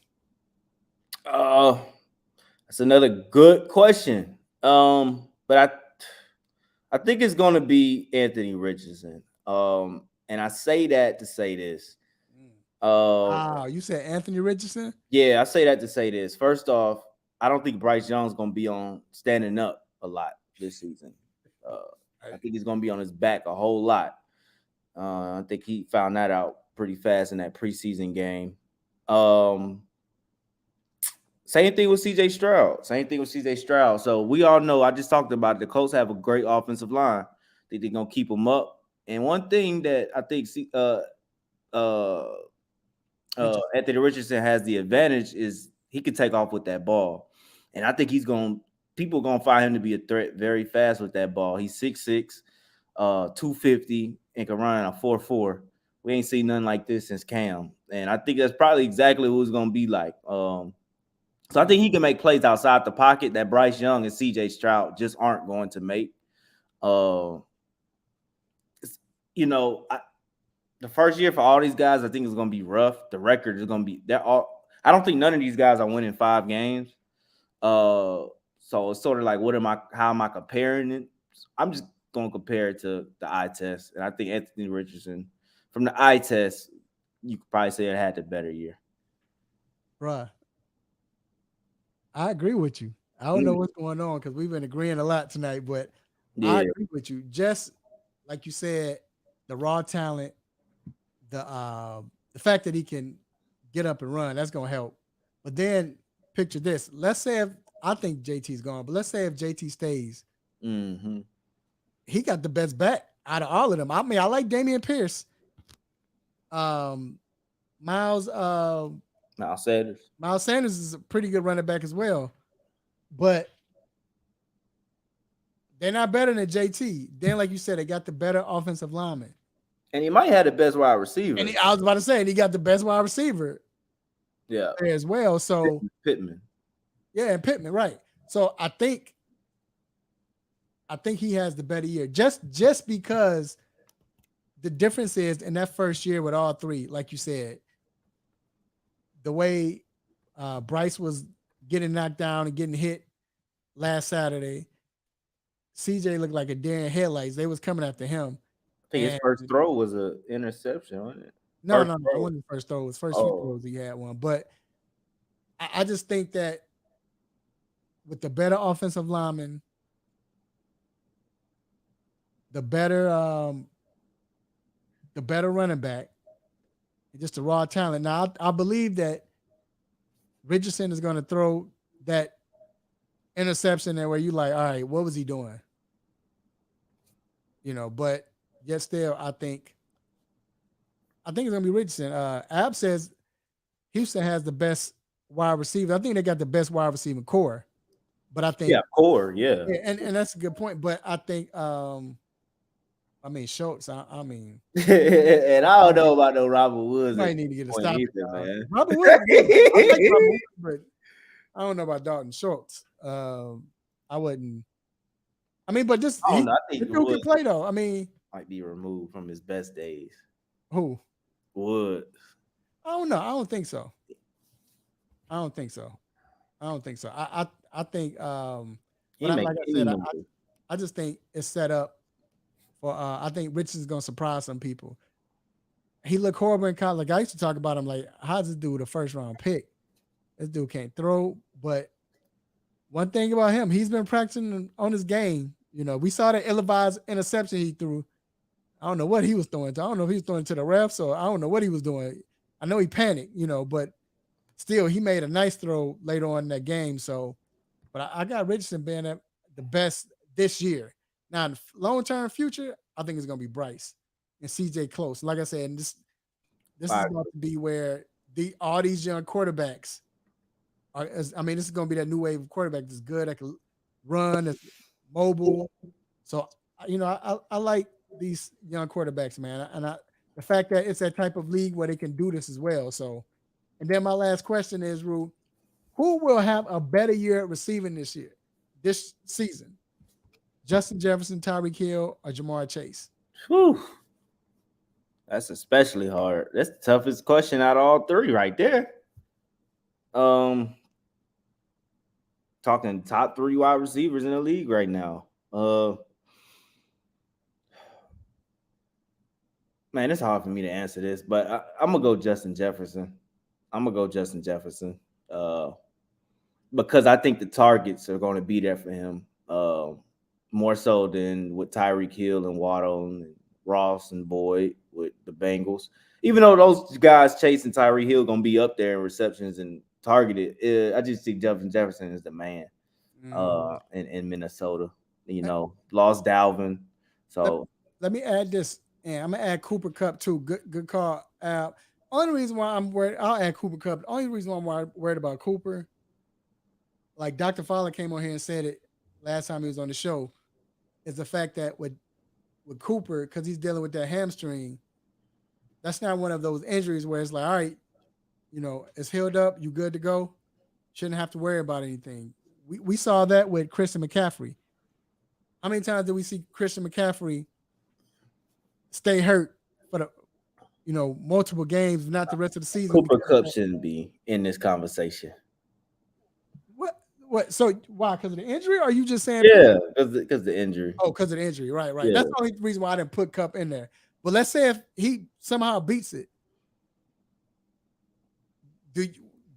That's another good question. But I think it's going to be Anthony Richardson. And I say that to say this. Wow, you said Anthony Richardson? Yeah, I say that to say this. First off, I don't think Bryce Young's going to be on standing up a lot this season. I think he's going to be on his back a whole lot. I think he found that out pretty fast in that preseason game. Same thing with CJ Stroud. So we all know, I just talked about it, the Colts have a great offensive line. I think they're going to keep them up. And one thing that I think Anthony Richardson has the advantage is he can take off with that ball. And I think people are going to find him to be a threat very fast with that ball. He's 6'6", 250, and can run a 4.4. We ain't seen nothing like this since Cam. And I think that's probably exactly what it's going to be like. So I think he can make plays outside the pocket that Bryce Young and C.J. Stroud just aren't going to make. The first year for all these guys, I think it's going to be rough. The record is going to be I don't think none of these guys are winning 5 games. So it's sort of like, how am I comparing it? I'm just going to compare it to the eye test. And I think Anthony Richardson, from the eye test, you could probably say it had the better year. Bruh, I agree with you. I don't know what's going on because we've been agreeing a lot tonight, but I agree with you. Just like you said, the raw talent, the fact that he can get up and run, that's going to help. But then picture this. Let's say I think JT's gone, but let's say if JT stays, he got the best back out of all of them. I mean, I like Dameon Pierce. Miles Sanders is a pretty good running back as well, but they're not better than JT. Then, like you said, they got the better offensive lineman. And he might have the best wide receiver. And I was about to say, and he got the best wide receiver. Yeah. As well. So Pittman. Yeah, and Pittman, right. So I think he has the better year. Just because the difference is in that first year with all three, like you said, the way Bryce was getting knocked down and getting hit last Saturday, CJ looked like a deer in headlights. They was coming after him. I think his first throw was an interception, wasn't it? No, it wasn't his first throw. It was first few throws he had one. But I just think that with the better offensive lineman, the better running back, just the raw talent. Now, I believe that Richardson is going to throw that interception there where you like, all right, what was he doing? But yet still, I think it's going to be Richardson. Ab says Houston has the best wide receiver. I think they got the best wide receiver core. But I think core, and that's a good point. But I think Schultz, and I don't know about no Robert Woods. Might need to get a stop either, man. Robert Woods, I like Robert Woods, but I don't know about Dalton Schultz. I wouldn't. But this I don't know. I think the dude can play though. Might be removed from his best days. Who? Woods. I don't know. I don't think so. I think I just think it's set up for I think Richardson's gonna surprise some people. He looked horrible in college. Like I used to talk about him like, how's this dude a first round pick? This dude can't throw, but one thing about him, he's been practicing on his game. We saw that ill-advised interception he threw. I don't know what he was throwing to. I don't know if he was throwing to the refs or I don't know what he was doing. I know he panicked, but still, he made a nice throw later on in that game. So, but I got Richardson being the best this year. Now, in the long-term future, I think it's going to be Bryce and CJ close. Like I said, this is going to be where all these young quarterbacks are. This is going to be that new wave of quarterback that's good, that can run, that's mobile. So, I like these young quarterbacks, man. And the fact that it's that type of league where they can do this as well. So, and then my last question is, Rue, who will have a better year at receiving this season? Justin Jefferson, Tyreek Hill, or Jamar Chase? Whew. That's especially hard. That's the toughest question out of all three right there. Talking top 3 wide receivers in the league right now. Man, it's hard for me to answer this, but I'm gonna go Justin Jefferson. Uh, because I think the targets are going to be there for him, more so than with Tyreek Hill and Waddle and Ross and Boyd with the Bengals. Even though those guys chasing Tyreek Hill going to be up there in receptions and targeted, I just think Justin Jefferson is the man in Minnesota. Lost Dalvin. So let me add this, and I'm gonna add Cooper Cup too. Good call. Only reason why I'm worried, I'll add Cooper Cup. The only reason why I'm worried about Cooper, like Dr. Fowler came on here and said it last time he was on the show, is the fact that with Cooper, because he's dealing with that hamstring, that's not one of those injuries where it's like, all right, it's healed up, you good to go, shouldn't have to worry about anything. We saw that with Christian McCaffrey. How many times did we see Christian McCaffrey stay hurt for the multiple games, not the rest of the season? Cooper Cup shouldn't be in this conversation. What? So why? Because of the injury? Or are you just saying? Yeah, because the injury. Oh, because of the injury. Right. Yeah. That's the only reason why I didn't put Cup in there. But let's say if he somehow beats it, do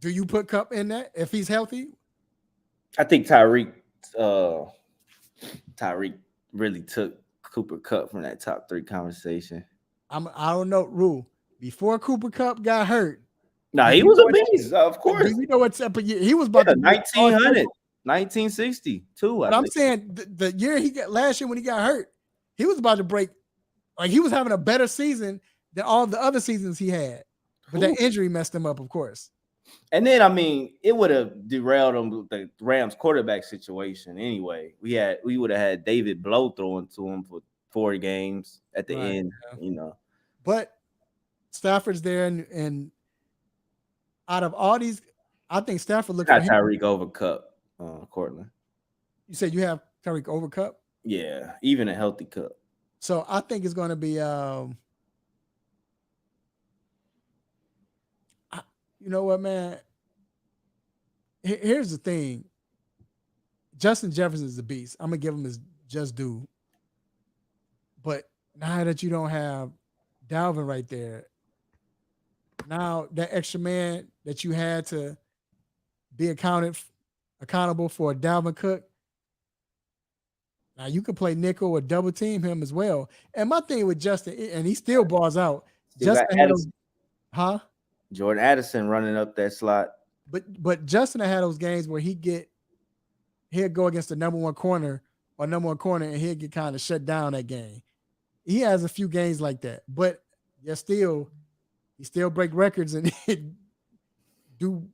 you put Cup in that if he's healthy? I think Tyreek really took Cooper Cup from that top 3 conversation. I don't know, Rule. Before Cooper Cup got hurt. No, he was a beast, of course. You know what's up? He was about to 1962. But I'm saying the year he got last year when he got hurt, he was about to break. Like he was having a better season than all the other seasons he had. But that injury messed him up, of course. And then it would have derailed him with the Rams quarterback situation anyway. We would have had David Blow throwing to him for 4 games at the end, But Stafford's there, and out of all these, I think Stafford looks for him. Tyreek over Cup, Cortland. You said you have Tyreek over Cup? Yeah, even a healthy Cup. So I think it's going to be, you know what, man? Here's the thing. Justin Jefferson is a beast. I'm going to give him his just due. But now that you don't have Dalvin right there, now that extra man that you had to be accountable for Dalvin Cook, now you can play nickel or double team him as well. And my thing with Justin, and he still balls out. Justin had Jordan Addison running up that slot. But Justin had those games where he'd go against the number one corner, and he'd get kind of shut down that game. He has a few games like that, but he still break records and do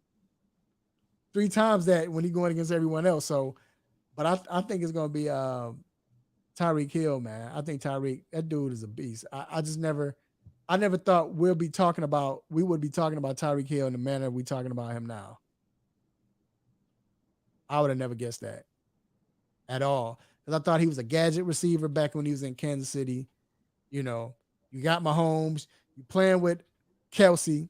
3 times that when he's going against everyone else. So, but I think it's going to be Tyreek Hill, man. I think that dude is a beast. I never thought we would be talking about Tyreek Hill in the manner we're talking about him now. I would have never guessed that at all. Because I thought he was a gadget receiver back when he was in Kansas City. You got Mahomes, you playing with Kelsey,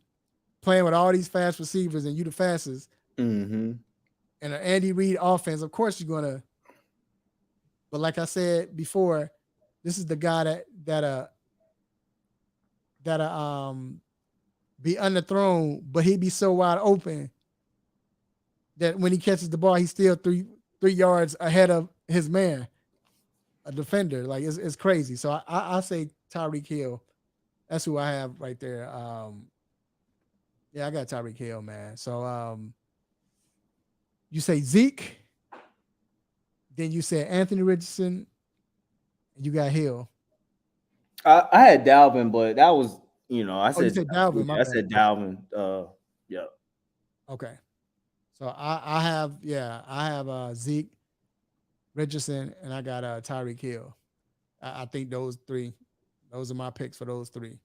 playing with all these fast receivers, and you the fastest. Mm-hmm. And an Andy Reid offense, of course you're going to. But like I said before, this is the guy that be underthrown, but he'd be so wide open that when he catches the ball, he's still three yards ahead of his man, a defender. Like it's crazy. So I say Tyreek Hill. That's who I have right there. Yeah, I got Tyreek Hill, man. So you say Zeke, then you said Anthony Richardson, and you got Hill. I had Dalvin, but that was, I said, you said Dalvin. I said Dalvin. Yeah. Okay. So I have Zeke, Richardson, and I got Tyreek Hill. I think those are my picks for those 3.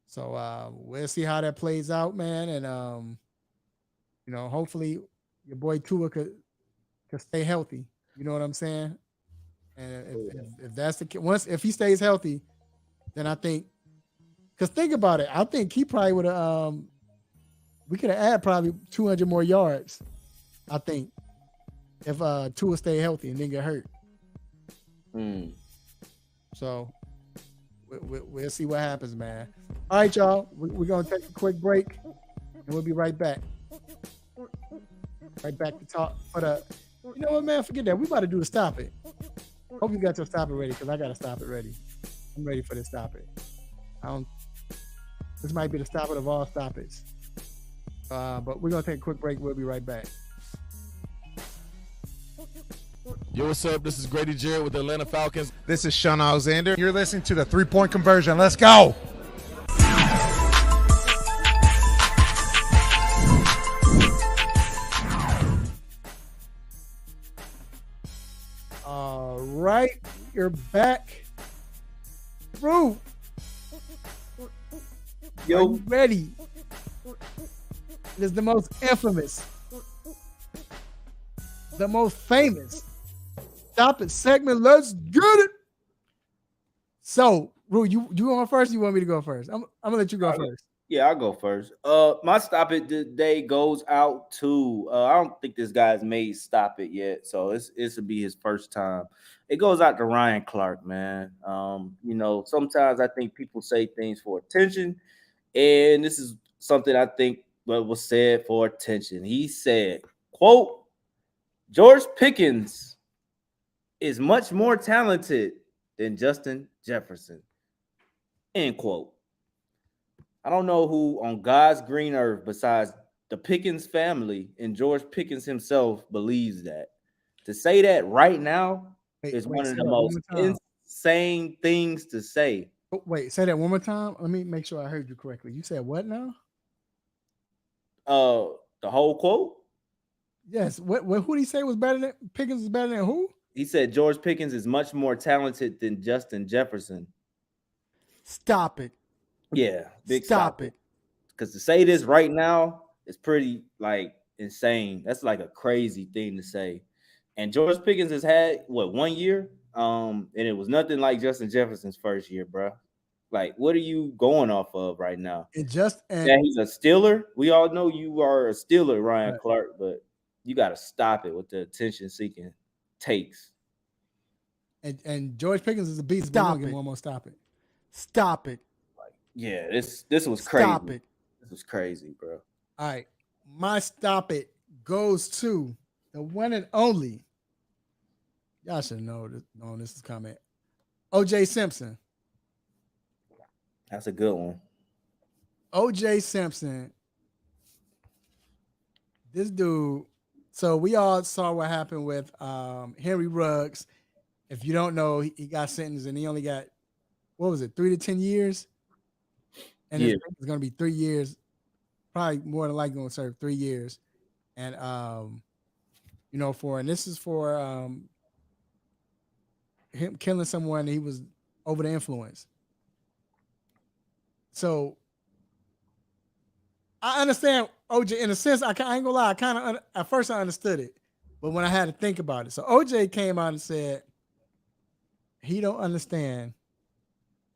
So we'll see how that plays out, man. And hopefully your boy Tua could stay healthy. You know what I'm saying? And if that's the case, if he stays healthy, then I think Because think about it. I think he probably would have. We could have added probably 200 more yards. I think if Tua stayed healthy and didn't get hurt. So we'll see what happens, man. All right, y'all. We're gonna take a quick break, and we'll be right back. Right back to talk. But you know what, man? Forget that. We about to do the stop it. Hope you got your stop it ready, because I got to stop it ready. I'm ready for this stop it. This might be the stop it of all stop it's. But we're gonna take a quick break. We'll be right back. Yo, what's up? This is Grady Jarrett with the Atlanta Falcons. This is Sean Alexander. You're listening to the 3-Point Conversion. Let's go. All right, you're back. Bro, Yo, are you ready? It is the most infamous, the most famous stop it segment. Let's get it. So, Rue, you going first? Or you want me to go first? I'm gonna let you go first. yeah, I'll go first. My stop it today goes out to I don't think this guy's made stop it yet, so it's will be his first time. It goes out to Ryan Clark, man. You know, sometimes I think people say things for attention, and this is something I think was said for attention. He said, quote, George Pickens is much more talented than Justin Jefferson, end quote. I don't know who on God's green earth besides the Pickens family and George Pickens himself believes that. To say that right now is one of the most insane things to say. Oh, wait, say that one more time. Let me make sure I heard you correctly. You said what now? The whole quote? Yes. What who did he say was better than Pickens is better than who? He said George Pickens is much more talented than Justin Jefferson. Stop it. Yeah, big stop it. Because to say this right now is pretty like insane. That's like a crazy thing to say. And George Pickens has had 1 year? And it was nothing like Justin Jefferson's first year, bro. Like, what are you going off of right now? And yeah, he's a Steeler. We all know you are a Steeler, Ryan Clark, but you got to stop it with the attention-seeking takes. And George Pickens is a beast. Stop it. One more stop it. Stop it. Like, yeah, this was crazy. Stop it. This was crazy, bro. All right. My stop it goes to the one and only. Y'all should know this is coming. O.J. Simpson. That's a good one. O.J. Simpson. This dude. So we all saw what happened with Henry Ruggs. If you don't know, he got sentenced and he only got, 3 to 10 years? And it's going to be 3 years. Probably more than likely going to serve 3 years. And, this is for him killing someone. He was over the influence. So I understand OJ in a sense. I ain't gonna lie. At first I understood it, but when I had to think about it, so OJ came out and said he don't understand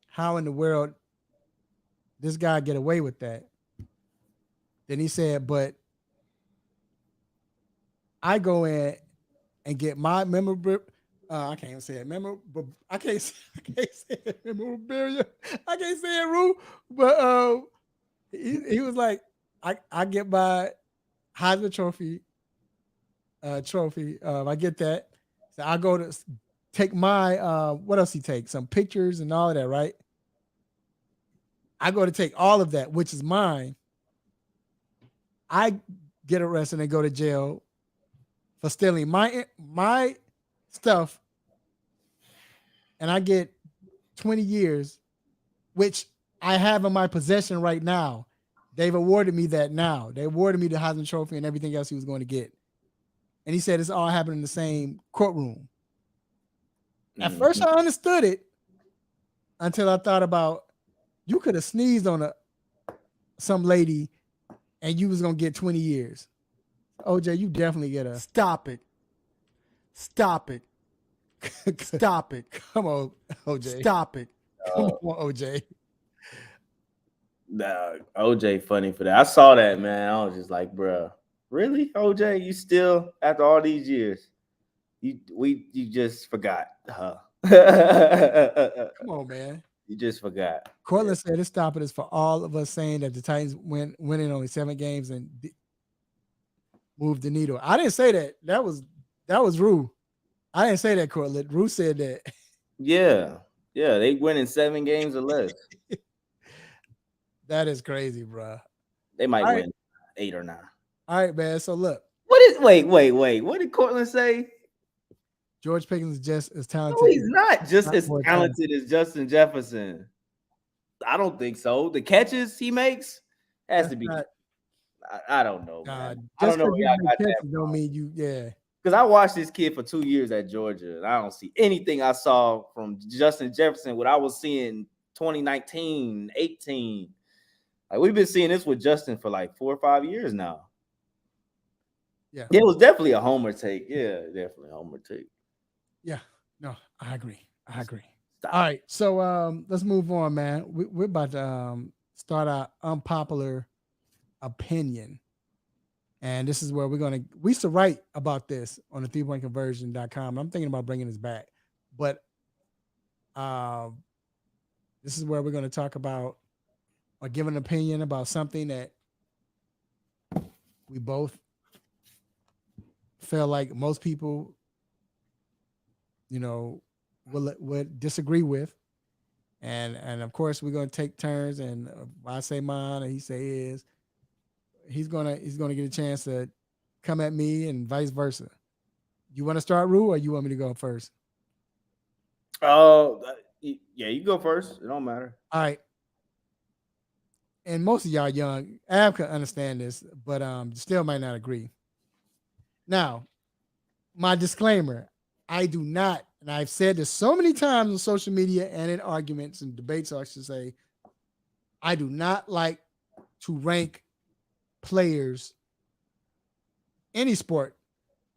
how in the world this guy get away with that. Then he said, but I go in and get my memorabilia. I can't even say it. I can't say it. Memorabilia. I can't say it, Rue. But he was like, I get my Heisman trophy. I get that. So I go to take my what else he takes? Some pictures and all of that, right? I go to take all of that, which is mine. I get arrested and go to jail for stealing my stuff, and I get 20 years, which I have in my possession right now. They've awarded me that now. They awarded me the Heisman Trophy and everything else he was going to get. And he said it's all happened in the same courtroom. At first I understood it until I thought about, you could have sneezed on some lady and you was going to get 20 years. OJ, you definitely get a stop it. Stop it. Stop it. Come on, OJ. Stop it. Come on, OJ. Nah, OJ funny for that. I saw that, man. I was just like, bruh, really, OJ? You still after all these years? You just forgot, huh? Come on, man. You just forgot. Cortland said this stopping is for all of us saying that the Titans winning only 7 games and moved the needle. I didn't say that. That was Rue. I didn't say that, Cortland. Rue said that. Yeah, they winning 7 games or less. That is crazy, bro. They might All win right. 8 or 9. All right, man. So look, Wait. What did Cortland say? George Pickens is just as talented. No, he's not just as more talented as Justin Jefferson. I don't think so. The catches he makes has to be. I don't know, man. I don't know where y'all got that from. Don't mean you, yeah. Because I watched this kid for 2 years at Georgia, and I don't see anything I saw from Justin Jefferson what I was seeing 2019, 18. Like we've been seeing this with Justin for like 4 or 5 years now. Yeah, it was definitely a homer take. Yeah, definitely a homer take. Yeah, no, I agree. Stop. All right, so let's move on, man. We're about to start our unpopular opinion. And this is where we used to write about this on the 3pointconversion.com. I'm thinking about bringing this back. But this is where we're going to talk about or give an opinion about something that we both feel like most people, would disagree with. And of course, we're going to take turns. And I say mine and he say his. He's gonna get a chance to come at me and vice versa. You want to start, Rue, or you want me to go first? Yeah, you go first. It don't matter. All right. And most of y'all young, Ab can understand this, but still might not agree. Now, my disclaimer: I do not, and I've said this so many times on social media and in arguments and debates. I should say, I do not like to rank players, any sport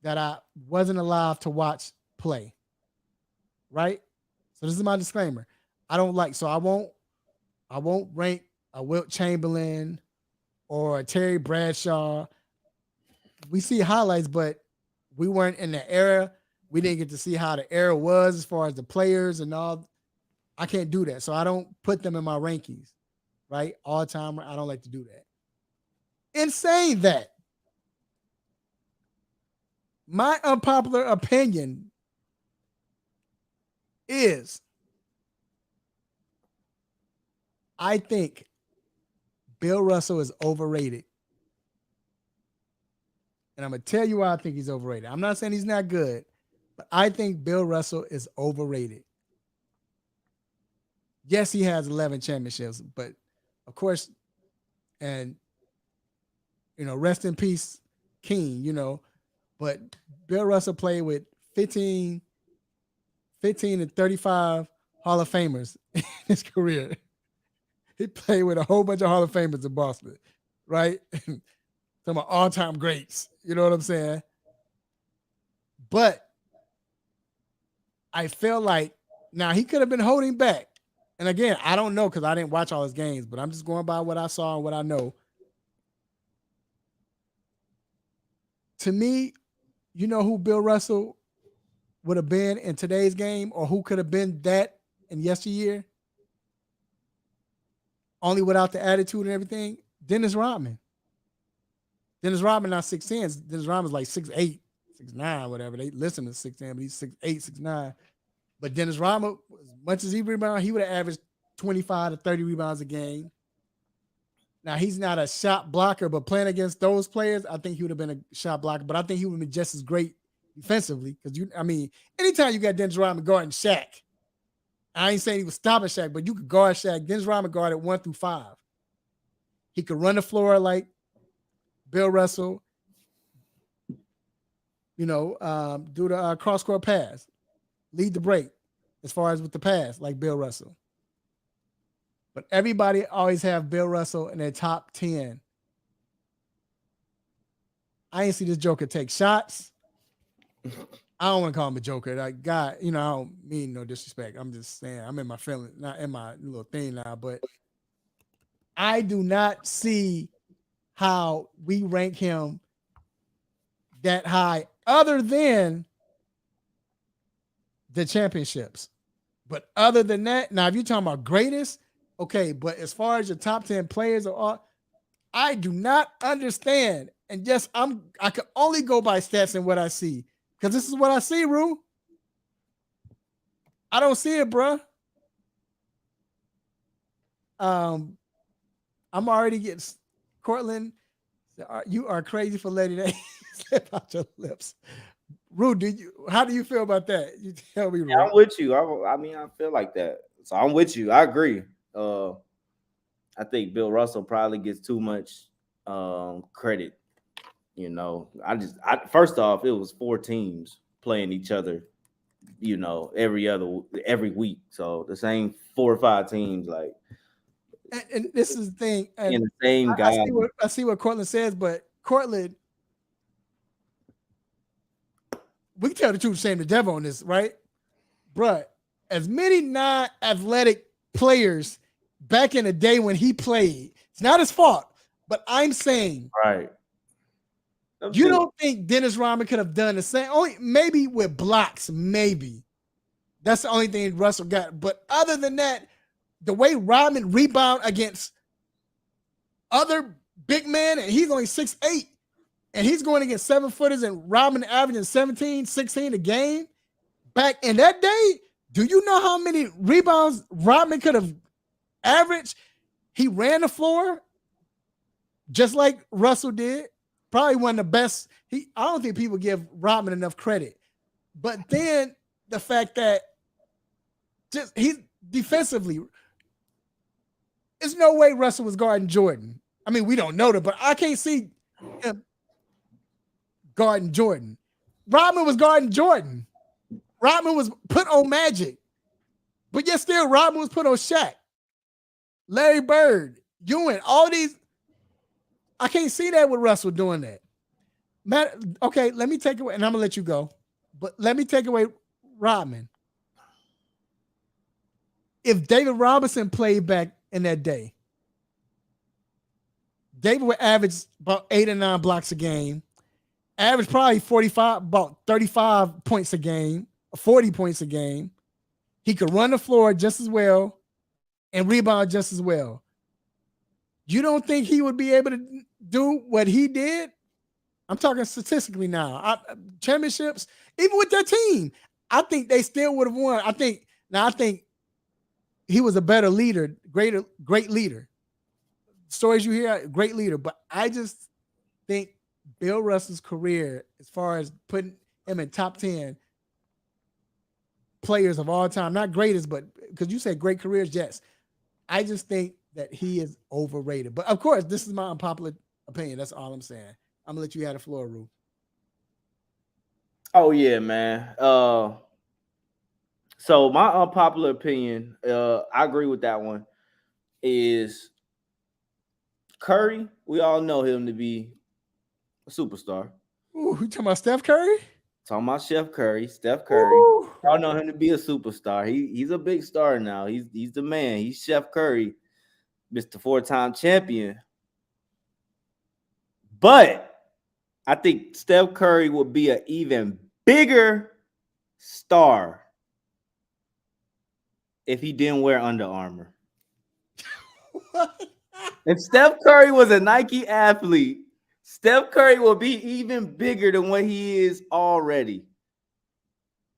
that I wasn't allowed to watch play. Right? So this is my disclaimer. I don't like, so I won't rank a Wilt Chamberlain or a Terry Bradshaw. We see highlights, but we weren't in the era. We didn't get to see how the era was as far as the players and all. I can't do that. So I don't put them in my rankings, right? All the time. I don't like to do that. In saying that, my unpopular opinion is I think Bill Russell is overrated. And I'm going to tell you why I think he's overrated. I'm not saying he's not good, but I think Bill Russell is overrated. Yes, he has 11 championships, but of course, and rest in peace, King, but Bill Russell played with 15 to 35 Hall of Famers in his career. He played with a whole bunch of Hall of Famers in Boston, right? Some of all-time greats. You know what I'm saying? But I feel like now he could have been holding back. And again, I don't know because I didn't watch all his games, but I'm just going by what I saw and what I know. To me, you know who Bill Russell would have been in today's game or who could have been that in yesteryear? Only without the attitude and everything? Dennis Rodman. Dennis Rodman not 6'10". Dennis Rodman's like 6'8", 6'9", whatever. They listen to 6'10", but he's 6'8", 6'9". But Dennis Rodman, as much as he rebounded, he would have averaged 25 to 30 rebounds a game. Now, he's not a shot blocker, but playing against those players, I think he would have been a shot blocker. But I think he would have been just as great defensively. Because, anytime you got Dennis Rodman guarding Shaq, I ain't saying he was stopping Shaq, but you could guard Shaq. Dennis Rodman guarded 1 through 5. He could run the floor like Bill Russell, do the cross-court pass, lead the break as far as with the pass like Bill Russell. But everybody always have Bill Russell in their top 10. I ain't see this Joker take shots. I don't want to call him a Joker. Like, God, I don't mean no disrespect. I'm just saying I'm in my feelings, not in my little thing now, but I do not see how we rank him that high other than the championships. But other than that, now if you're talking about greatest, okay, but as far as your top 10 players are all, I do not understand. And yes, I can only go by stats and what I see. Because this is what I see, Rue. I don't see it, bruh. I'm already getting Cortland. You are crazy for letting that slip out your lips. Rue, how do you feel about that? You tell me, Rue. Yeah, I'm with you. I mean, I feel like that. So I'm with you. I agree. I think Bill Russell probably gets too much credit. You know, first off, it was 4 teams playing each other, you know, every week. So the same 4 or 5 teams, like, and this is the thing. And in the same guy. I see what Cortland says, but Cortland, we can tell the truth, saying the devil on this, right? Bruh, as many non-athletic players back in the day when he played, it's not his fault, but I'm saying, right. You don't think Dennis Rodman could have done the same? Only maybe with blocks, maybe. That's the only thing Russell got. But other than that, the way Rodman rebound against other big men, and he's only 6'8", and he's going against 7-footers, and Rodman averaging 17, 16 a game. Back in that day, do you know how many rebounds Rodman could have averaged? He ran the floor just like Russell did. Probably one of the best. I don't think people give Rodman enough credit. But then the fact that just he defensively, there's no way Russell was guarding Jordan. I mean, we don't know that, but I can't see him guarding Jordan. Rodman was guarding Jordan. Rodman was put on Magic. But yet still, Rodman was put on Shaq. Larry Bird, Ewing, all these. I can't see that with Russell doing that. Matt, okay, let me take away, and I'm going to let you go. But let me take away Rodman. If David Robinson played back in that day, David would average about 8 or 9 blocks a game, average probably 45, about 35 points a game, 40 points a game. He could run the floor just as well and rebound just as well. You don't think he would be able to do what he did? I'm talking statistically now. Championships, even with their team, I think they still would have won. I think he was a better leader, great leader. Stories you hear, great leader. But I just think Bill Russell's career, as far as putting him in top 10 players of all time, not greatest, but because you said great careers, yes. I just think that he is overrated. But of course, this is my unpopular opinion. That's all I'm saying. I'm gonna let you have the floor, Rue. Oh yeah, man. So my unpopular opinion, I agree with that one, is Curry. We all know him to be a superstar. Ooh, you talking about Steph Curry? Talking about Steph Curry. Y'all know him to be a superstar. He's a big star now. He's the man. He's Chef Curry, Mr. 4-time champion. But I think Steph Curry would be an even bigger star if he didn't wear Under Armour. If Steph Curry was a Nike athlete, Steph Curry will be even bigger than what he is already.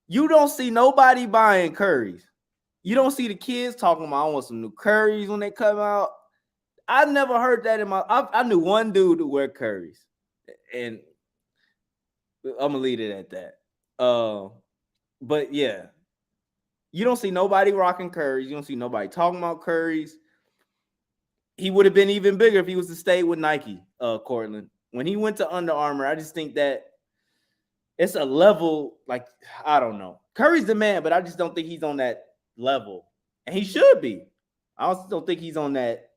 You don't see nobody buying Currys. You don't see the kids talking about, I want some new Currys when they come out. I never heard that I knew one dude who wear Currys. And I'm going to leave it at that. But yeah, you don't see nobody rocking Currys. You don't see nobody talking about Currys. He would have been even bigger if he was to stay with Nike, Cortland. When he went to Under Armour, I just think that it's a level, like, I don't know. Curry's the man, but I just don't think he's on that level. And he should be. I also don't think he's on that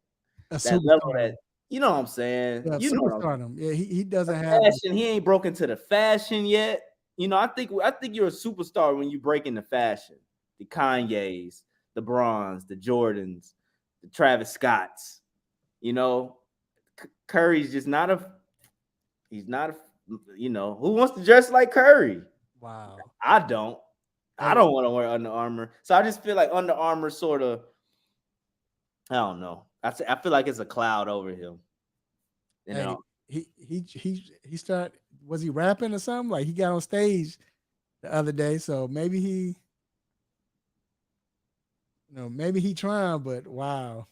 level that, you know what I'm saying? Yeah, you know, yeah, he doesn't have fashion. He ain't broken to the fashion yet. You know, I think you're a superstar when you break into fashion. The Kanyes, the Brons, the Jordans, the Travis Scotts. You know, Curry's just not a. He's not a. Who wants to dress like Curry? Wow. I don't. I Hey. don't want to wear Under Armour. So I just feel like Under Armour sort of. I don't know. I feel like it's a cloud over him. Hey, he started. Was he rapping or something? Like he got on stage the other day, so maybe maybe he trying. But wow.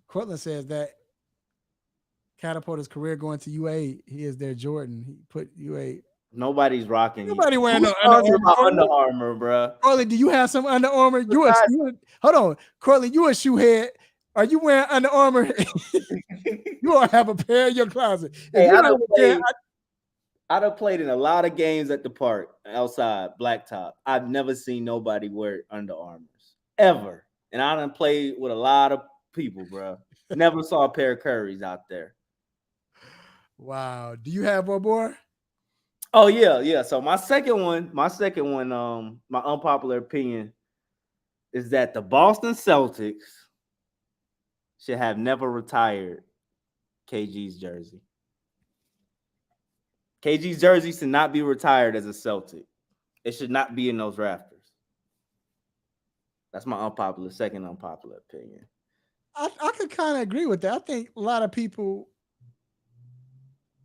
Cortland says that catapult his career going to UA. He is their Jordan. He put UA. Nobody's rocking. Nobody wearing Who's no Under talking about Armour. Under Armour, bro? Cortland, do you have some Under Armour? Hold on, Cortland. You a shoe head? Are you wearing Under Armour? You don't have a pair in your closet. Hey, I done played in a lot of games at the park outside blacktop. I've never seen nobody wear Under Armours ever, and I done played with a lot of people, bro. Never saw a pair of Currys out there. Wow. Do you have one more? Oh yeah. So my second one, my unpopular opinion is that the Boston Celtics should have never retired KG's jersey. KG's jersey should not be retired as a Celtic. It should not be in those rafters. That's my second unpopular opinion. I could kind of agree with that. I think a lot of people.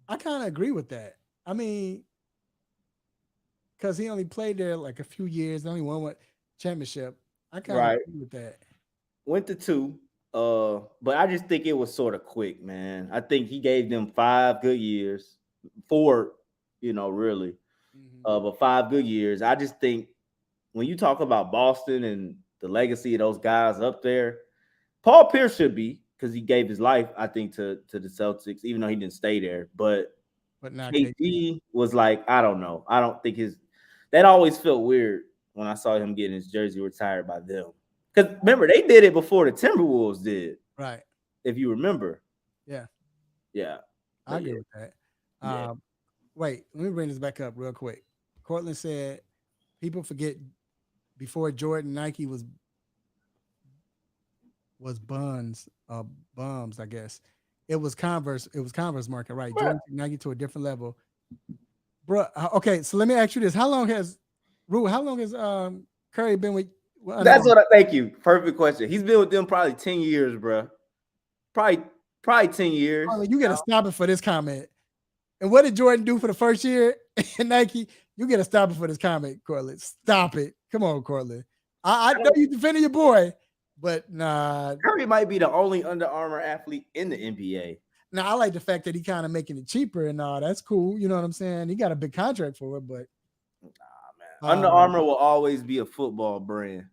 I kind of agree with that. I mean, because he only played there like a few years, only won one championship. I kind of agree with that. Went to 2, but I just think it was sort of quick, man. I think he gave them 5 good years, 4, really, but 5 good years. I just think when you talk about Boston and the legacy of those guys up there, Paul Pierce should be, because he gave his life, I think, to the Celtics, even though he didn't stay there. But not KG was like, I don't know. I don't think that always felt weird when I saw him getting his jersey retired by them. Because remember, they did it before the Timberwolves did. Right. If you remember. Yeah. Yeah. I agree with that. Wait, let me bring this back up real quick. Cortland said people forget before Jordan, Nike was bums, I guess. It was Converse market, right? Yeah. Jordan took Nike to a different level. Bro, okay, so let me ask you this. How long has Curry been with That's what thank you. Perfect question. He's been with them probably 10 years, bro. Probably 10 years. You gotta stop it for this comment. And what did Jordan do for the first year in Nike? You gotta stop it for this comment, Cortland. Stop it. Come on, Cortland. I know you defending your boy, but nah. Curry might be the only Under Armour athlete in the NBA. Now, I like the fact that he kind of making it cheaper and all. That's cool. You know what I'm saying? He got a big contract for it, but man. Under Armour will always be a football brand.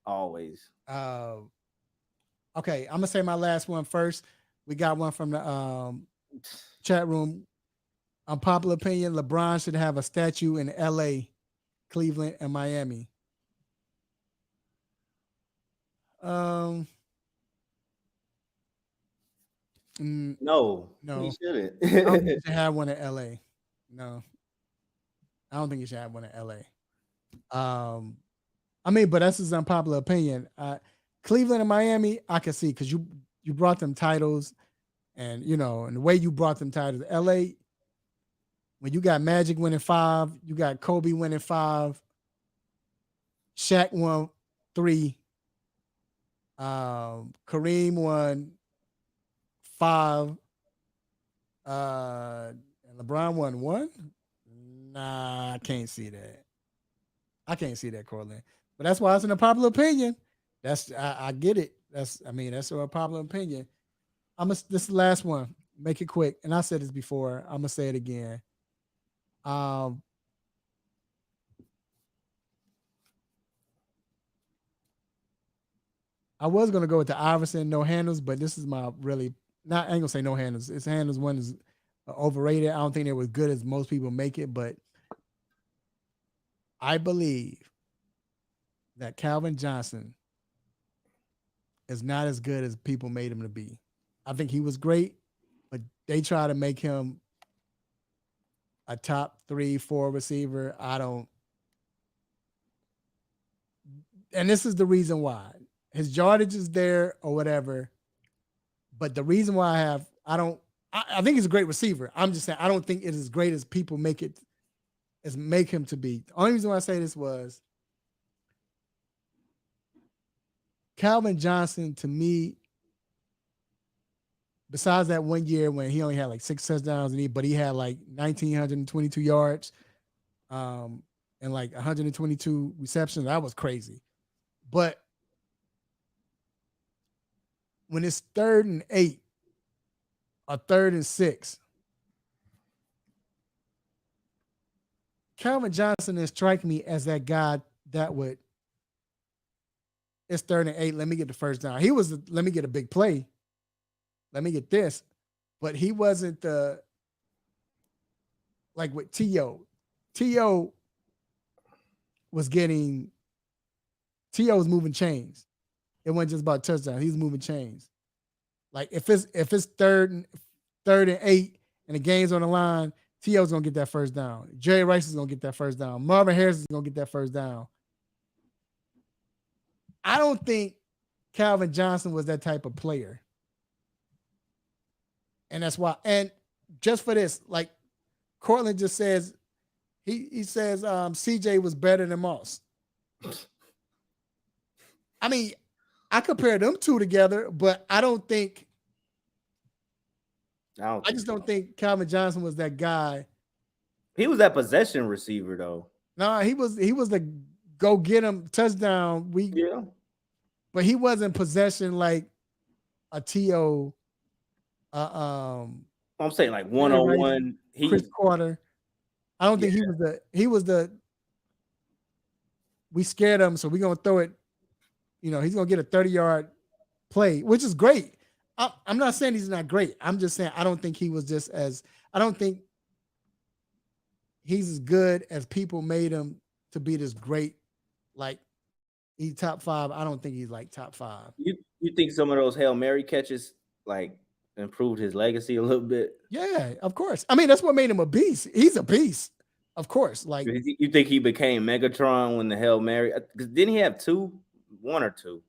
Always. Okay, I'm gonna say my last one first. We got one from the chat room. Unpopular opinion: LeBron should have a statue in LA, Cleveland, and Miami. No, he shouldn't. I don't think you should have one in LA. No, I don't think you should have one in LA. I mean, but that's his unpopular opinion. Cleveland and Miami, I can see because you brought them titles, and and the way you brought them titles. LA, when you got Magic winning 5, you got Kobe winning 5, Shaq won 3, Kareem won 5, and LeBron won 1. Nah, I can't see that. Cortland. But that's why it's an unpopular opinion. I get it. That's a popular opinion. This is the last one. Make it quick. And I said this before. I'm gonna say it again. I was gonna go with the Iverson no handles, but this is my really not. I ain't gonna say no handles. His handles one is overrated. I don't think they were as good as most people make it, but I believe that Calvin Johnson is not as good as people made him to be. I think he was great, but they try to make him a top 3, 4 receiver. And this is the reason why. his yardage is there or whatever. But the reason why I think he's a great receiver. I'm just saying I don't think it's as great as people make him to be. The only reason why I say this was Calvin Johnson, to me, besides that 1 year when he only had like 6 touchdowns, but he had like 1,922 yards and like 122 receptions. That was crazy. But when it's 3rd and 8 or 3rd and 6, Calvin Johnson has struck me as that guy that would, it's 3rd and 8, let me get the first down. Let me get a big play. Let me get this. But he wasn't like with T.O. T.O. was moving chains. It wasn't just about touchdown. He was moving chains. Like if it's 3rd and 8 and the game's on the line, T.O.'s gonna get that first down. Jerry Rice is gonna get that first down. Marvin Harris is gonna get that first down. I don't think Calvin Johnson was that type of player. And that's why, and just for this, like Cortland just says, he says CJ was better than Moss. I mean, I compare them two together, but I just don't think Calvin Johnson was that guy. He was that possession receiver though. No, he was the go get him touchdown. But he wasn't possession like a T.O. I'm saying like 1-on-1. Chris Carter. I don't think he was the we scared him, so we're gonna throw it. He's gonna get a 30-yard play, which is great. I'm not saying he's not great. I'm just saying I don't think he was I don't think he's as good as people made him to be this great, like he's top 5. I don't think he's like top 5. You think some of those Hail Mary catches like improved his legacy a little bit? Yeah, of course. I mean, that's what made him a beast. He's a beast, of course. Like, you think he became Megatron when the Hail Mary? Because didn't he have 1 or 2?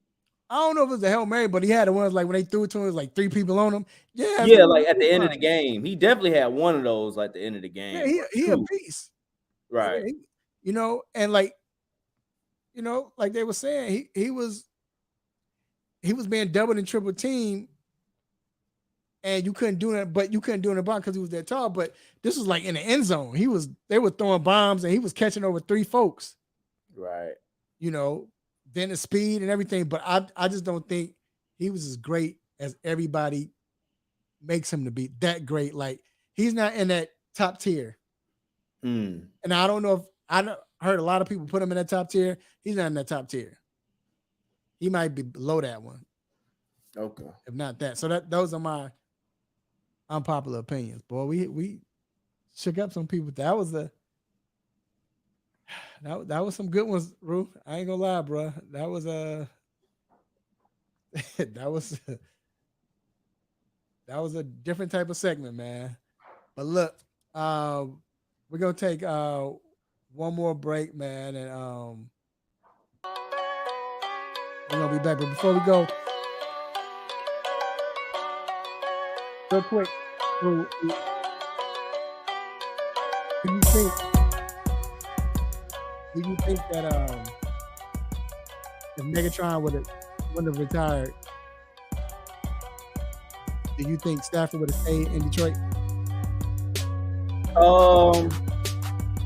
I don't know if it was the Hail Mary, but he had the ones like when they threw it to him, it was like 3 people on him. Yeah, like at the end of the game, he definitely had one of those. Like the end of the game, yeah, he a beast, right? And like they were saying, he was being doubled and triple team. And you couldn't do it, but you couldn't do it in the box because he was that tall. But this was like in the end zone. They were throwing bombs and he was catching over 3 folks. Right. Then the speed and everything. But I just don't think he was as great as everybody makes him to be. That great. Like he's not in that top tier. And I don't know if I heard a lot of people put him in that top tier. He's not in that top tier. He might be below that one. Okay. If not that. So those are my unpopular opinions. Boy, we shook up some people. That was some good ones, Rue. I ain't gonna lie, bro. That was a different type of segment, man. But look, we're gonna take one more break, man, and we're gonna be back. But before we go, real quick, do you think that if Megatron wouldn't have retired, do you think Stafford would have stayed in Detroit?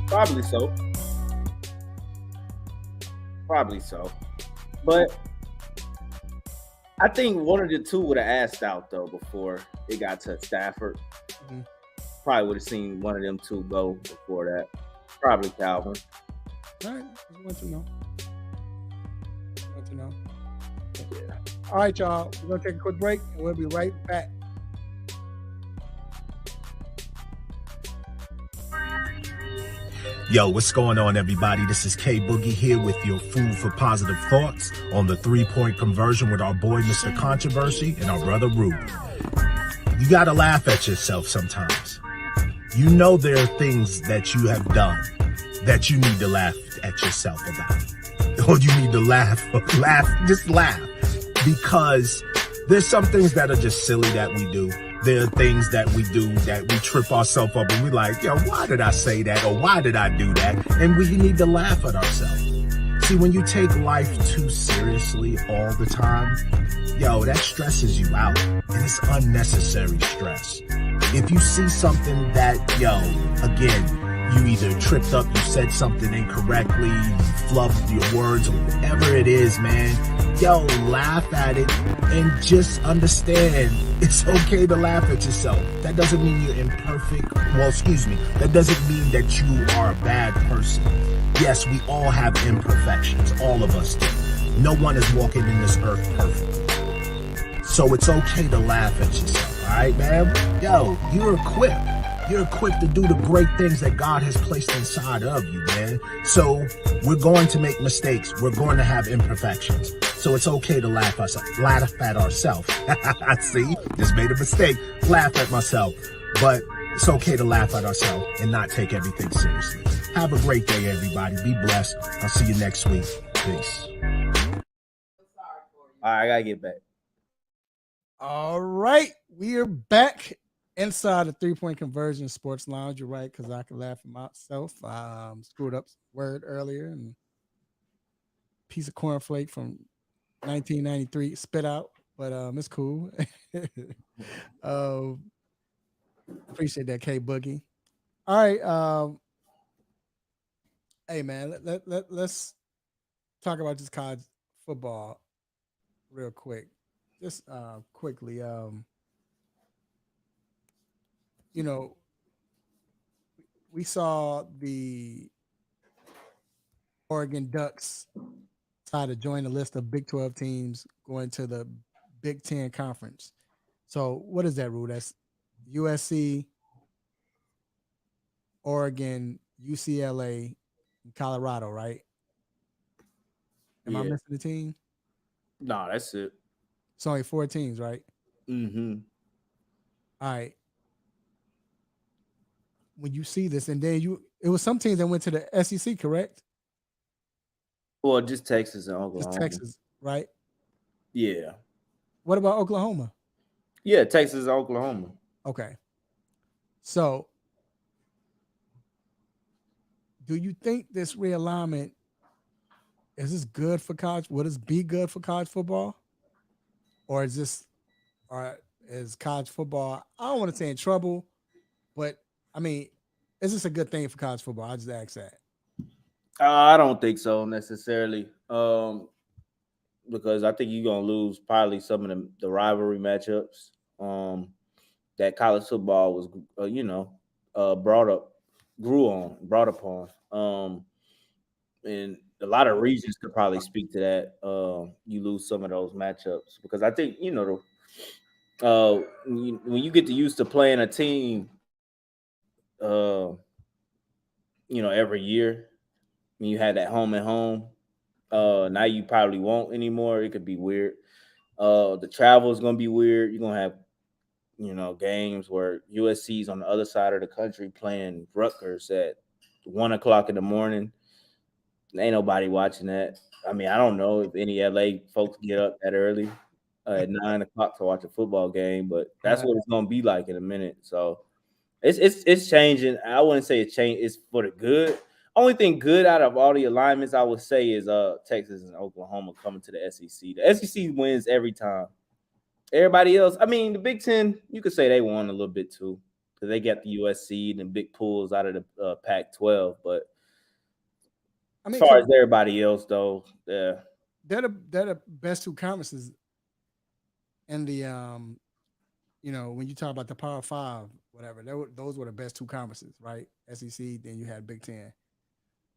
Probably so. But I think one of the two would have asked out though before it got to Stafford. Mm-hmm. Probably would have seen one of them two go before that. Probably Calvin. All right, just want to know. Yeah. All right, y'all. We're gonna take a quick break and we'll be right back. Yo, what's going on, everybody? This is K Boogie here with your food for positive thoughts on the 3-point conversion with our boy, Mr. Controversy, and our brother, Rube. You gotta laugh at yourself sometimes. You know there are things that you have done that you need to laugh at yourself about. Or you need to laugh, just laugh. because there's some things that are just silly that we do. There are things that we do that we trip ourselves up and we're like, yo, why did I say that? Or why did I do that? And we need to laugh at ourselves. See, when you take life too seriously all the time, yo, that stresses you out. And it's unnecessary stress. If you see something that, yo, again, you either tripped up, you said something incorrectly, you flubbed your words, or whatever it is, man, yo, laugh at it and just understand it's okay to laugh at yourself. That doesn't mean you're imperfect. Well, excuse me. That doesn't mean that you are a bad person. Yes, we all have imperfections. All of us do. No one is walking in this earth perfect. So it's okay to laugh at yourself, all right, man? Yo, you're equipped. You're equipped to do the great things that God has placed inside of you, man. So we're going to make mistakes. We're going to have imperfections. So it's okay to laugh at ourselves. See, just made a mistake. Laugh at myself. But it's okay to laugh at ourselves and not take everything seriously. Have a great day, everybody. Be blessed. I'll see you next week. Peace. All right, I gotta get back. All right, we are back inside the 3-point conversion sports lounge. You're right, because I can laugh at myself. Screwed up word earlier and piece of cornflake from 1993 spit out, but it's cool. Appreciate that, K Boogie. All right, hey man, let's talk about this college football real quick. Just quickly, you know, we saw the Oregon Ducks decide to join the list of Big 12 teams going to the Big 10 conference. So what is that, Rule? That's USC, Oregon, UCLA, and Colorado, right? Am I missing a team? No, that's it. It's only 4 teams, right? Mm-hmm. All right. When you see this, and then it was some teams that went to the SEC, correct? Well, just Texas and Oklahoma. Just Texas, right? Yeah. What about Oklahoma? Yeah, Texas and Oklahoma. Okay. So, do you think this realignment is this good for college? Would this be good for college football? Or is college football, I don't want to say in trouble, but I mean, is this a good thing for college football? I just ask that. I don't think so necessarily. Because I think you're gonna lose probably some of the rivalry matchups. That college football was, brought upon. And a lot of regions could probably speak to that. You lose some of those matchups because I think when you get used to playing a team, every year, when you had that home and home, now you probably won't anymore. It could be weird. The travel is gonna be weird. You're gonna have games where USC's on the other side of the country playing Rutgers at 1:00 in the morning. Ain't nobody watching that. I mean, I don't know if any LA folks get up that early at 9:00 to watch a football game, but that's what it's gonna be like in a minute. So it's changing. I wouldn't say it's changed. It's for the good. Only thing good out of all the alignments I would say is Texas and Oklahoma coming to the SEC. The SEC wins every time. Everybody else, I mean, the Big Ten, you could say they won a little bit too because they got the USC and the big pulls out of the Pac-12. But as far as everybody else, though, yeah, they're the best 2 conferences. And the when you talk about the Power 5, whatever, those were the best 2 conferences, right? SEC, then you had Big Ten.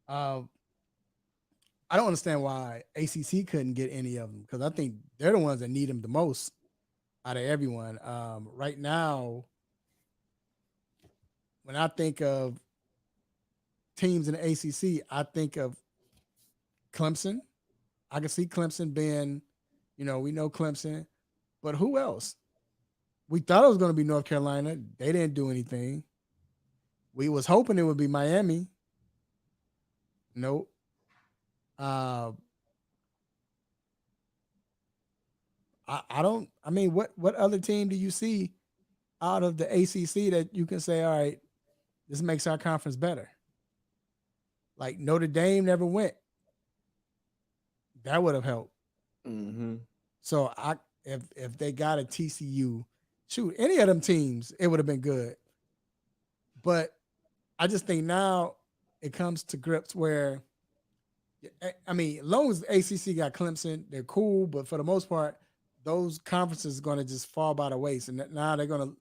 I don't understand why ACC couldn't get any of them because I think they're the ones that need them the most out of everyone. Right now, when I think of teams in the ACC, I think of Clemson. I can see Clemson being, we know Clemson, but who else? We thought it was going to be North Carolina. They didn't do anything. We was hoping it would be Miami. Nope. I don't. I mean, what other team do you see out of the ACC that you can say, all right, this makes our conference better? Like Notre Dame never went. That would have helped. Mm-hmm. So if they got a TCU, shoot, any of them teams, it would have been good. But I just think now it comes to grips where, I mean, as long as ACC got Clemson, they're cool. But for the most part, those conferences are going to just fall by the waist. And now they're going to,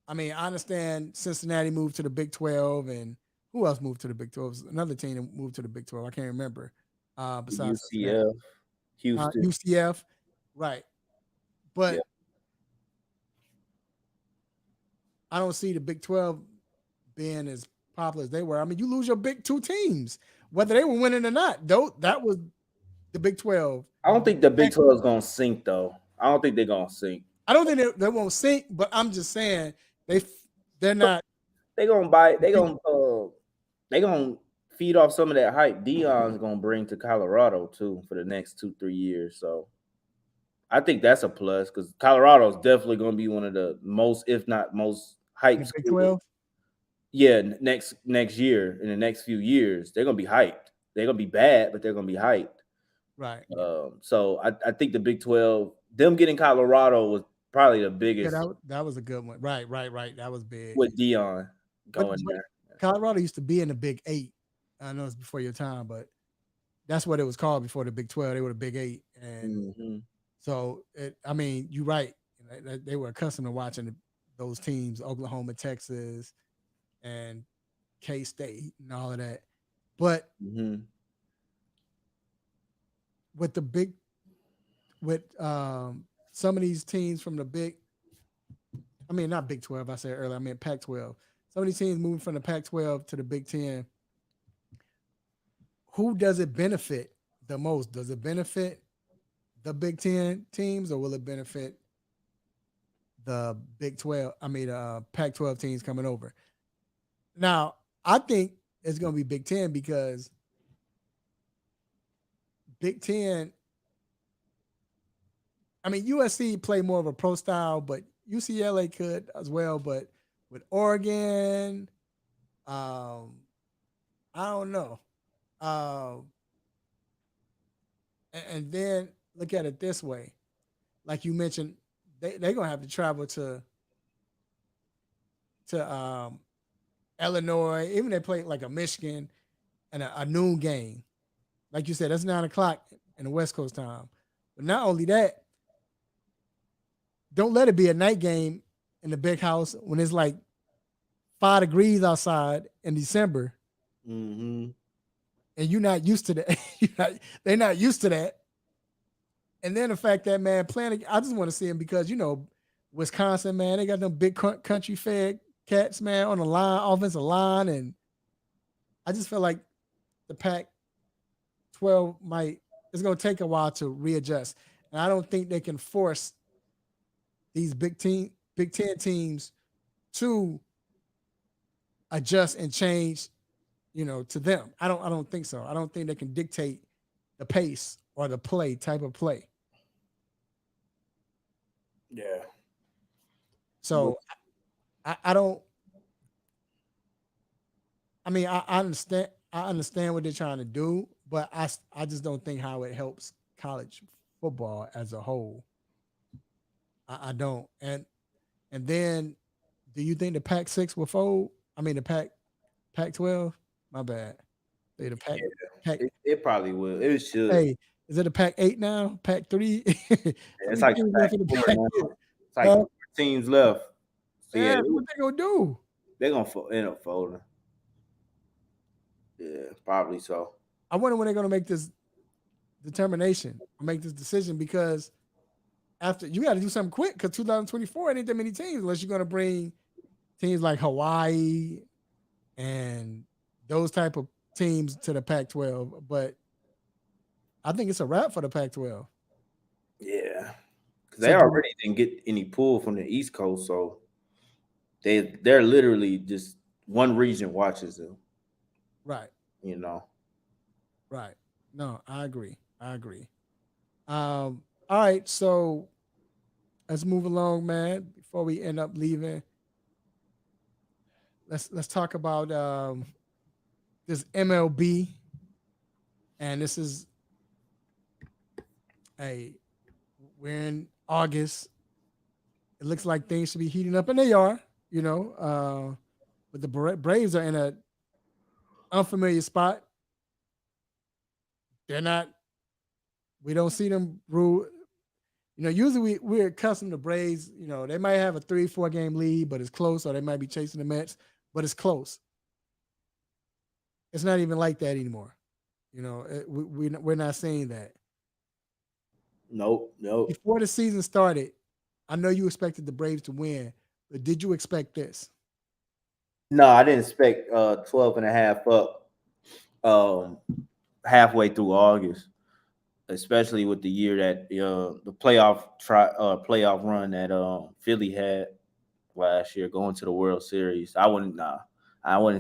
I mean, I understand Cincinnati moved to the Big 12, and who else moved to the Big 12? Another team that moved to the Big 12. I can't remember. Besides Cincinnati. UCF, Houston. UCF, right. But Yeah. I don't see the Big 12 being as popular as they were. I mean, you lose your big two teams, whether they were winning or not. Though that was the Big 12. I don't think the Big 12 is gonna sink though. I don't think they're gonna sink. I don't think they won't sink, but I'm just saying they're not. They gonna buy. They gonna feed off some of that hype Dion's gonna bring to Colorado too for the next 2-3 years. So I think that's a plus because Colorado is definitely gonna be one of the most, if not most, hyped. Big 12. Yeah, next year, in the next few years, they're gonna be hyped. They're gonna be bad, but they're gonna be hyped. Right. So I think the Big 12, them getting Colorado was probably the biggest. Yeah, that was a good one. Right. That was big. With Dion going there. Colorado used to be in the Big 8. I know it's before your time, but that's what it was called before the Big 12. They were the Big 8. And so, I mean, you're right. They were accustomed to watching those teams, Oklahoma, Texas, and K-State and all of that. But with some of these teams from the Big, I mean, not Big 12, I said earlier, I mean Pac-12. Some of these teams moving from the Pac-12 to the Big 10, who does it benefit the most? Does it benefit the Big 10 teams, or will it benefit the Big 12? I mean, Pac-12 teams coming over. Now, I think it's going to be Big 10 because Big 10, I mean, USC play more of a pro style, but UCLA could as well. But with Oregon, I don't know. And then look at it this way. Like you mentioned, they're going to have to travel to Illinois. Even they play like a Michigan and a noon game. Like you said, that's 9 o'clock in the West Coast time. But not only that, don't let it be a night game in the big house when it's like 5 degrees outside in December. And you're not used to that. They're not used to that. And then the fact that, man, playing, I just want to see him because, you know, Wisconsin, man, they got them big country fed cats, man, on the line, offensive line. And I just feel like the Pac-12 it's going to take a while to readjust. And I don't think they can force these Big 10 teams to adjust and change, you know, to them. I don't think so. I don't think they can dictate the pace or the type of play. Yeah. So I don't. I mean, I understand. I understand what they're trying to do, but I just don't think how it helps college football as a whole. I don't. And then, do you think the Pac-6 will fold? I mean, the Pac-12. My bad. Say the Pac. It probably will. It should. Hey, is it a Pac-8 now? Pac-3? It's like the Pac-4 now. It's like 4 teams left. So yeah, what they gonna do? They're gonna end up folding. Yeah, probably so. I wonder when they're gonna make this determination or make this decision, because after you got to do something quick, because 2024 ain't that many teams unless you're gonna bring teams like Hawaii and those type of teams to the Pac-12. But I think it's a wrap for the Pac-12. Yeah, because they already didn't get any pull from the East Coast, so they're literally just one region watches them. Right. You know. Right. No, I agree. All right, so let's move along, man. Before we end up leaving, let's talk about this MLB, and this is a we're in August. It looks like things should be heating up, and they are. But the Braves are in a unfamiliar spot. They're not. We don't see them rule. Usually we're accustomed to Braves. They might have a 3-4 game lead, but it's close, or they might be chasing the Mets, but it's close. It's not even like that anymore. We're not seeing that. Nope. Before the season started, I know you expected the Braves to win, but did you expect this? No, I didn't expect 12 and a half up halfway through August, especially with the year that the playoff run that Philly had last year going to the World Series. I wouldn't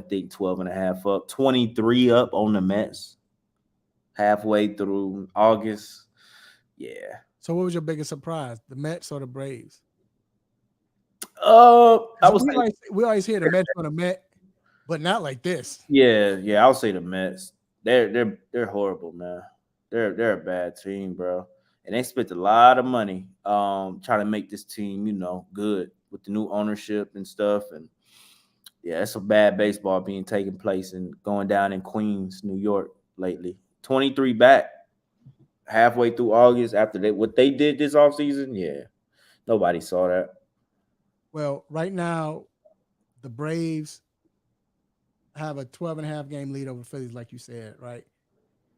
think 12 and a half up. 23 up on the Mets halfway through August. Yeah. So what was your biggest surprise, the Mets or the Braves? We always hear the Mets on the Met, but not like this. Yeah, I'll say the Mets. They're horrible, man. They're a bad team, bro. And they spent a lot of money trying to make this team, good with the new ownership and stuff. And yeah, it's a bad baseball being taking place and going down in Queens, New York lately. 23 back halfway through August after what they did this offseason. Yeah, nobody saw that. Well, right now, the Braves have a 12.5 game lead over Phillies, like you said, right?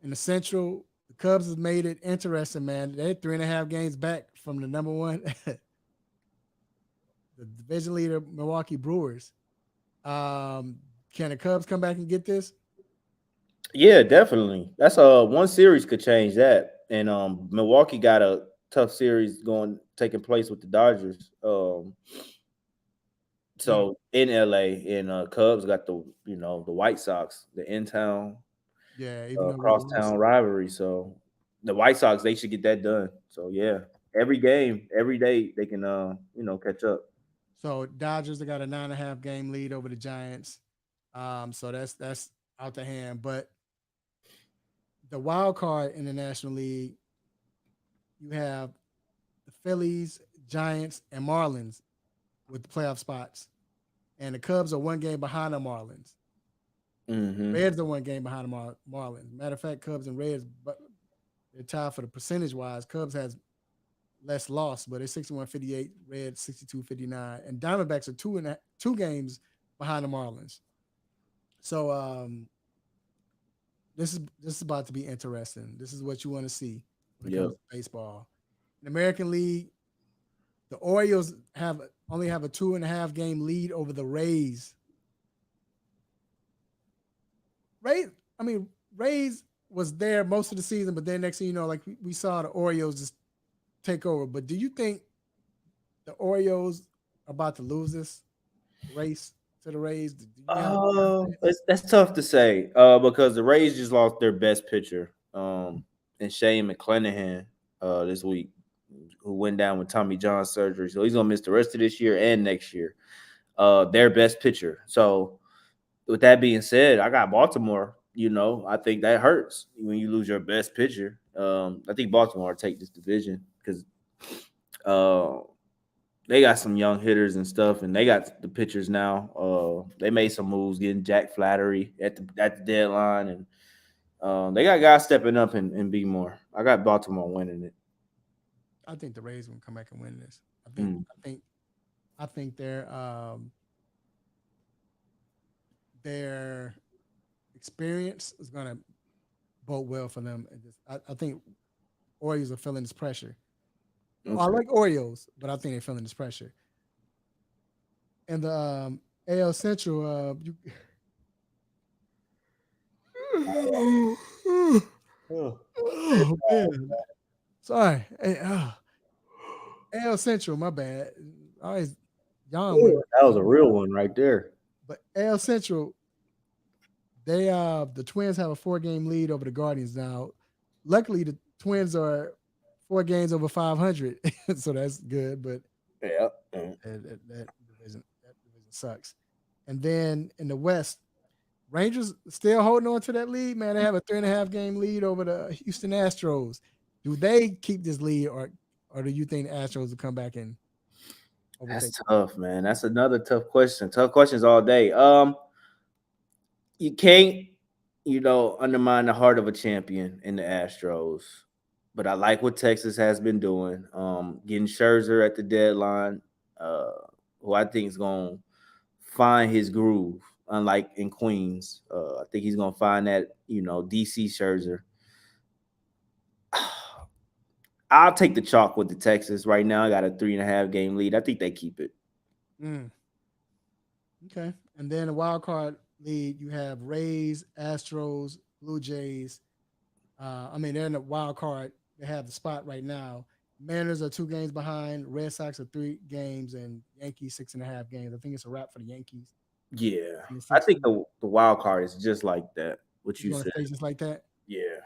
In the Central, the Cubs have made it interesting, man. They're 3.5 games back from the number one, the division leader, Milwaukee Brewers. Can the Cubs come back and get this? Yeah, definitely. That's one series could change that. And Milwaukee got a tough series taking place with the Dodgers. So in LA, and Cubs got the White Sox, the in town, crosstown rivalry. So the White Sox, they should get that done. So yeah, every game, every day they can catch up. So Dodgers, they got a 9.5 game lead over the Giants. So that's out the hand. But the wild card in the National League, you have the Phillies, Giants, and Marlins with the playoff spots. And the Cubs are 1 game behind the Marlins. Mm-hmm. Reds are 1 game behind the Marlins. Matter of fact, Cubs and Reds, but they're tied for the percentage-wise. Cubs has less loss, but it's 61-58, Reds 62-59. And Diamondbacks are 2 games behind the Marlins. So this is about to be interesting. This is what you want to see when it comes to baseball. In the American League, the Orioles only have a 2.5 game lead over the Rays. Rays was there most of the season, but then next thing you know, like we saw the Orioles just take over. But do you think the Orioles are about to lose this race to the Rays? That's tough to say because the Rays just lost their best pitcher, and Shane McClanahan this week, who went down with Tommy John surgery. So he's gonna miss the rest of this year and next year. Their best pitcher. So with that being said, I got Baltimore. I think that hurts when you lose your best pitcher. I think Baltimore will take this division because they got some young hitters and stuff, and they got the pitchers now. They made some moves, getting Jack Flattery at the deadline, and they got guys stepping up and be more. I got Baltimore winning it. I think the Rays will come back and win this. I think their experience is going to bode well for them. I think Orioles are feeling this pressure. Okay. I like Orioles, but I think they're feeling this pressure. And the AL Central, oh man, sorry. AL Central, my bad. Always young. That was a real one right there. But AL Central, the Twins have a 4 game lead over the Guardians now. Luckily, the Twins are 4 games over 500, so that's good. But Yeah. that division sucks. And then in the West, Rangers still holding on to that lead. Man, they have a 3.5 game lead over the Houston Astros. Do they keep this lead, or do you think the Astros will come back and overtake? That's tough, man. That's another tough question. Tough questions all day. You can't, undermine the heart of a champion in the Astros. But I like what Texas has been doing. Getting Scherzer at the deadline, who I think is going to find his groove, unlike in Queens. I think he's going to find that, DC Scherzer. I'll take the chalk with the Texas right now. I got a 3.5 game lead. I think they keep it. Okay. And then the wild card lead, you have Rays, Astros, Blue Jays. They're in the wild card. They have the spot right now. Mariners are 2 games behind. Red Sox are 3 games, and Yankees 6.5 games. I think it's a wrap for the Yankees. Yeah, I think the wild card is just like that. What you said, just like that. Yeah.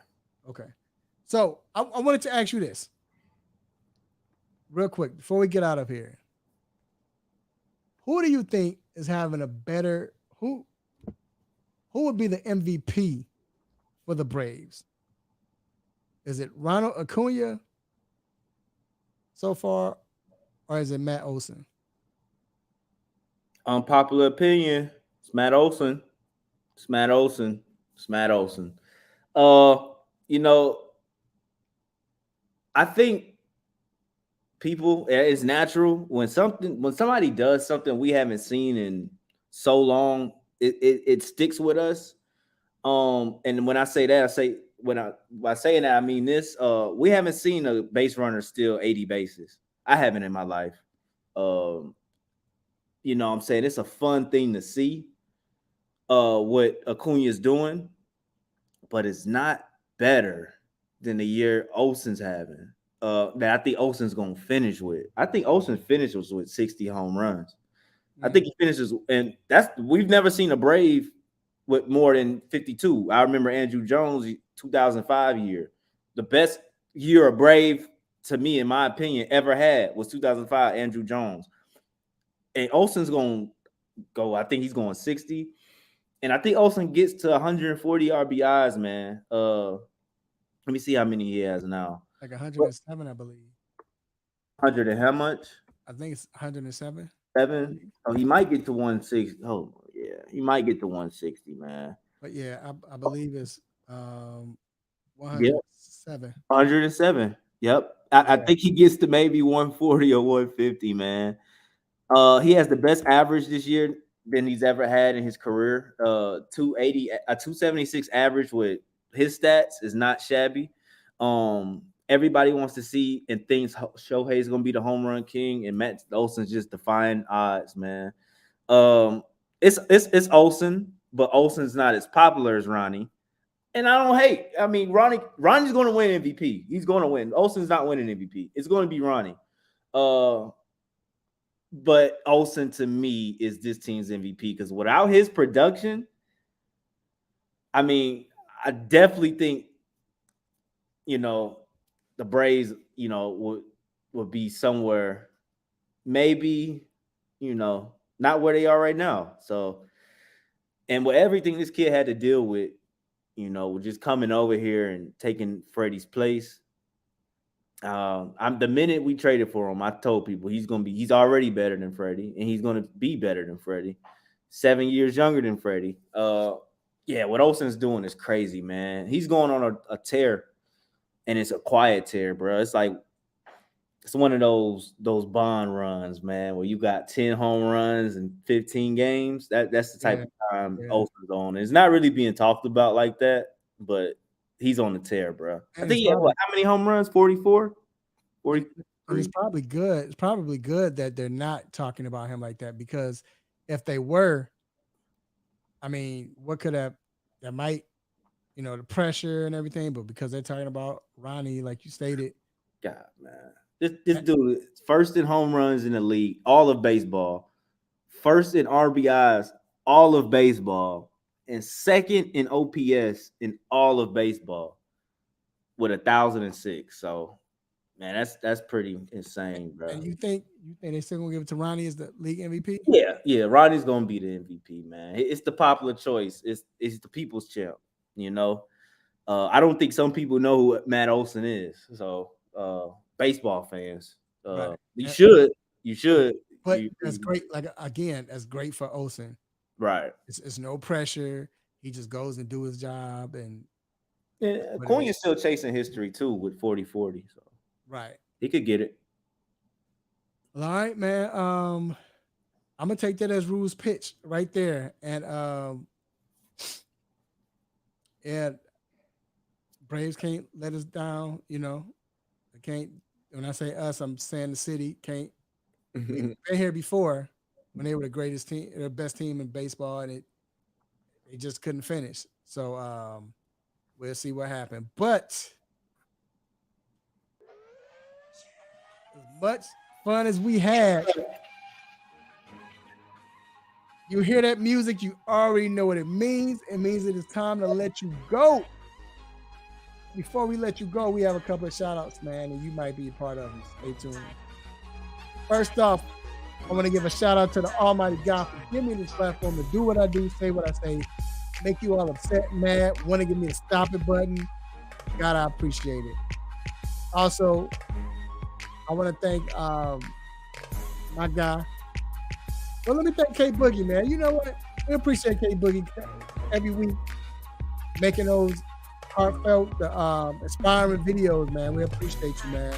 Okay. So I wanted to ask you this real quick before we get out of here. Who do you think is having a better who would be the MVP for the Braves? Is it Ronald Acuna so far, or is it Matt Olson? Unpopular opinion, it's Matt Olson. It's Matt Olson. It's Matt Olson. I think it's natural when somebody does something we haven't seen in so long, it sticks with us. And when I say that, by saying that, I mean this. We haven't seen a base runner steal 80 bases. I haven't in my life. I'm saying it's a fun thing to see what Acuna is doing, but it's not better than the year Olson's having. That I think Olson's gonna finish with. I think Olson finishes with 60 home runs. I think he finishes, and we've never seen a Brave with more than 52. I remember Andrew Jones, 2005 year. The best year a Brave, to me, in my opinion, ever had was 2005, Andrew Jones. And Olson's going to go, I think he's going 60. And I think Olson gets to 140 RBIs, man. Let me see how many he has now. Like 107, I believe. 100 and how much? I think it's 107. 7. Oh, he might get to 160. Oh, yeah. He might get to 160, man. But yeah, I believe it's 107. 107. Yep. I think he gets to maybe 140 or 150, man. He has the best average this year than he's ever had in his career. 276 average with his stats is not shabby. Everybody wants to see and thinks Shohei's gonna be the home run king, and Matt Olson's just defying odds, man. It's Olson, but Olson's not as popular as Ronnie. And I don't hate. I mean, Ronnie's going to win MVP. He's going to win. Olson's not winning MVP. It's going to be Ronnie. But Olson, to me, is this team's MVP because without his production, I mean, I definitely think, the Braves, would be somewhere, maybe, not where they are right now. So, and with everything this kid had to deal with, just coming over here and taking Freddie's place. The minute we traded for him, I told people he's already better than Freddie, and he's gonna be better than Freddie. 7 years younger than Freddie. What Olson's doing is crazy, man. He's going on a tear, and it's a quiet tear, bro. It's like it's one of those Bond runs, man, where you got 10 home runs in 15 games. That's the type of time Olson's on. It's not really being talked about like that, but he's on the tear, bro. I think he had how many home runs? 44? 40. It's probably good. It's probably good that they're not talking about him like that, because if they were, I mean, what could have that might, the pressure and everything, but because they're talking about Ronnie, like you stated. God, man. This dude, first in home runs in the league, all of baseball. First in RBIs, all of baseball. And second in OPS in all of baseball with 1,006. So, Man, that's pretty insane, bro. And you think they still gonna give it to Ronnie as the league MVP? Yeah. Ronnie's gonna be the MVP, man. It's the popular choice. It's the people's champ. You know, I don't think some people know who Matt Olson is. So, baseball fans, Right. you should. But that's great. Like again, that's great for Olsen. Right. It's no pressure. He just goes and do his job, and Acuna's still chasing history too with 40-40. So right, he could get it. All right, man. I'm gonna take that as Rule's pitch right there, and Braves can't let us down. You know, they can't. When I say us, I'm saying the city can't. They've been here before when they were the greatest team, the best team in baseball, and they just couldn't finish. So we'll see what happened. But as much fun as we had, you hear that music, you already know what it means. It means it is time to let you go. Before we let you go, we have a couple of shout outs, man, and you might be a part of them. Stay tuned. First off, I want to give a shout out to the Almighty God for giving me this platform to do what I do, say what I say, make you all upset, mad, want to give me a stop it button. God, I appreciate it. Also, I want to thank my guy. Well, let me thank K Boogie, man. You know what? We appreciate K Boogie every week making those heartfelt, inspiring videos, man. We appreciate you, man.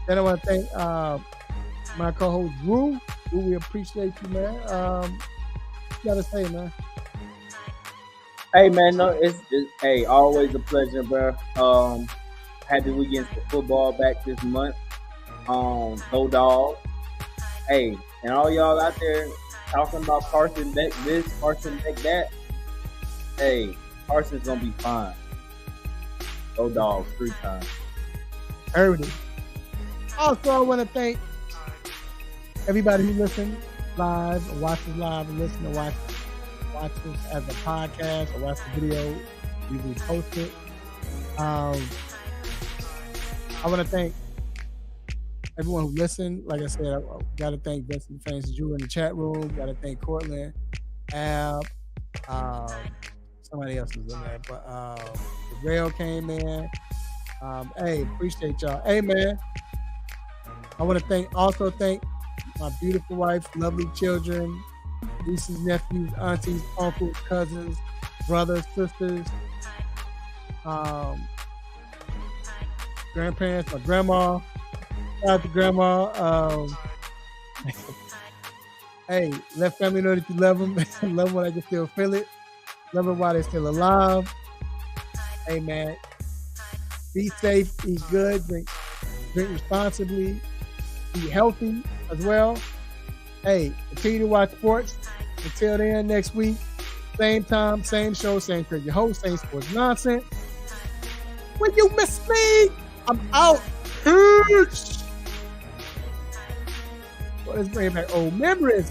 Then I want to thank my co-host Drew. We appreciate you, man. You gotta say, man. Hey, man, no, it's always a pleasure, bro. Happy we get the football back this month. Go Dog. Hey, and all y'all out there talking about Carson Beck this, Carson Beck that. Hey, Carson's gonna be fine. Go Dogs 3 times. Heard it. Also, I want to thank everybody who listens live or watches live and listen to watch this as a podcast or watch the video we post it. I want to thank everyone who listened. Like I said, I got to thank Vincent Francis Drew in the chat room. Got to thank Cortland, Ab, somebody else was in there, but the Rail came in. Hey, appreciate y'all. Hey, man, I want to also thank my beautiful wife, lovely children, nieces, nephews, aunties, uncles, cousins, brothers, sisters, grandparents, my grandma. Shout out to grandma. Hey, let family know that you love them. Love them when I can still feel it. Love them while they're still alive. Hey, man, be safe, eat good, drink responsibly, be healthy as well. Hey, continue to watch sports. Until then, next week, same time, same show, same crazy host, same sports nonsense. When you miss me, I'm out. Peace. Well, let's bring back old memories.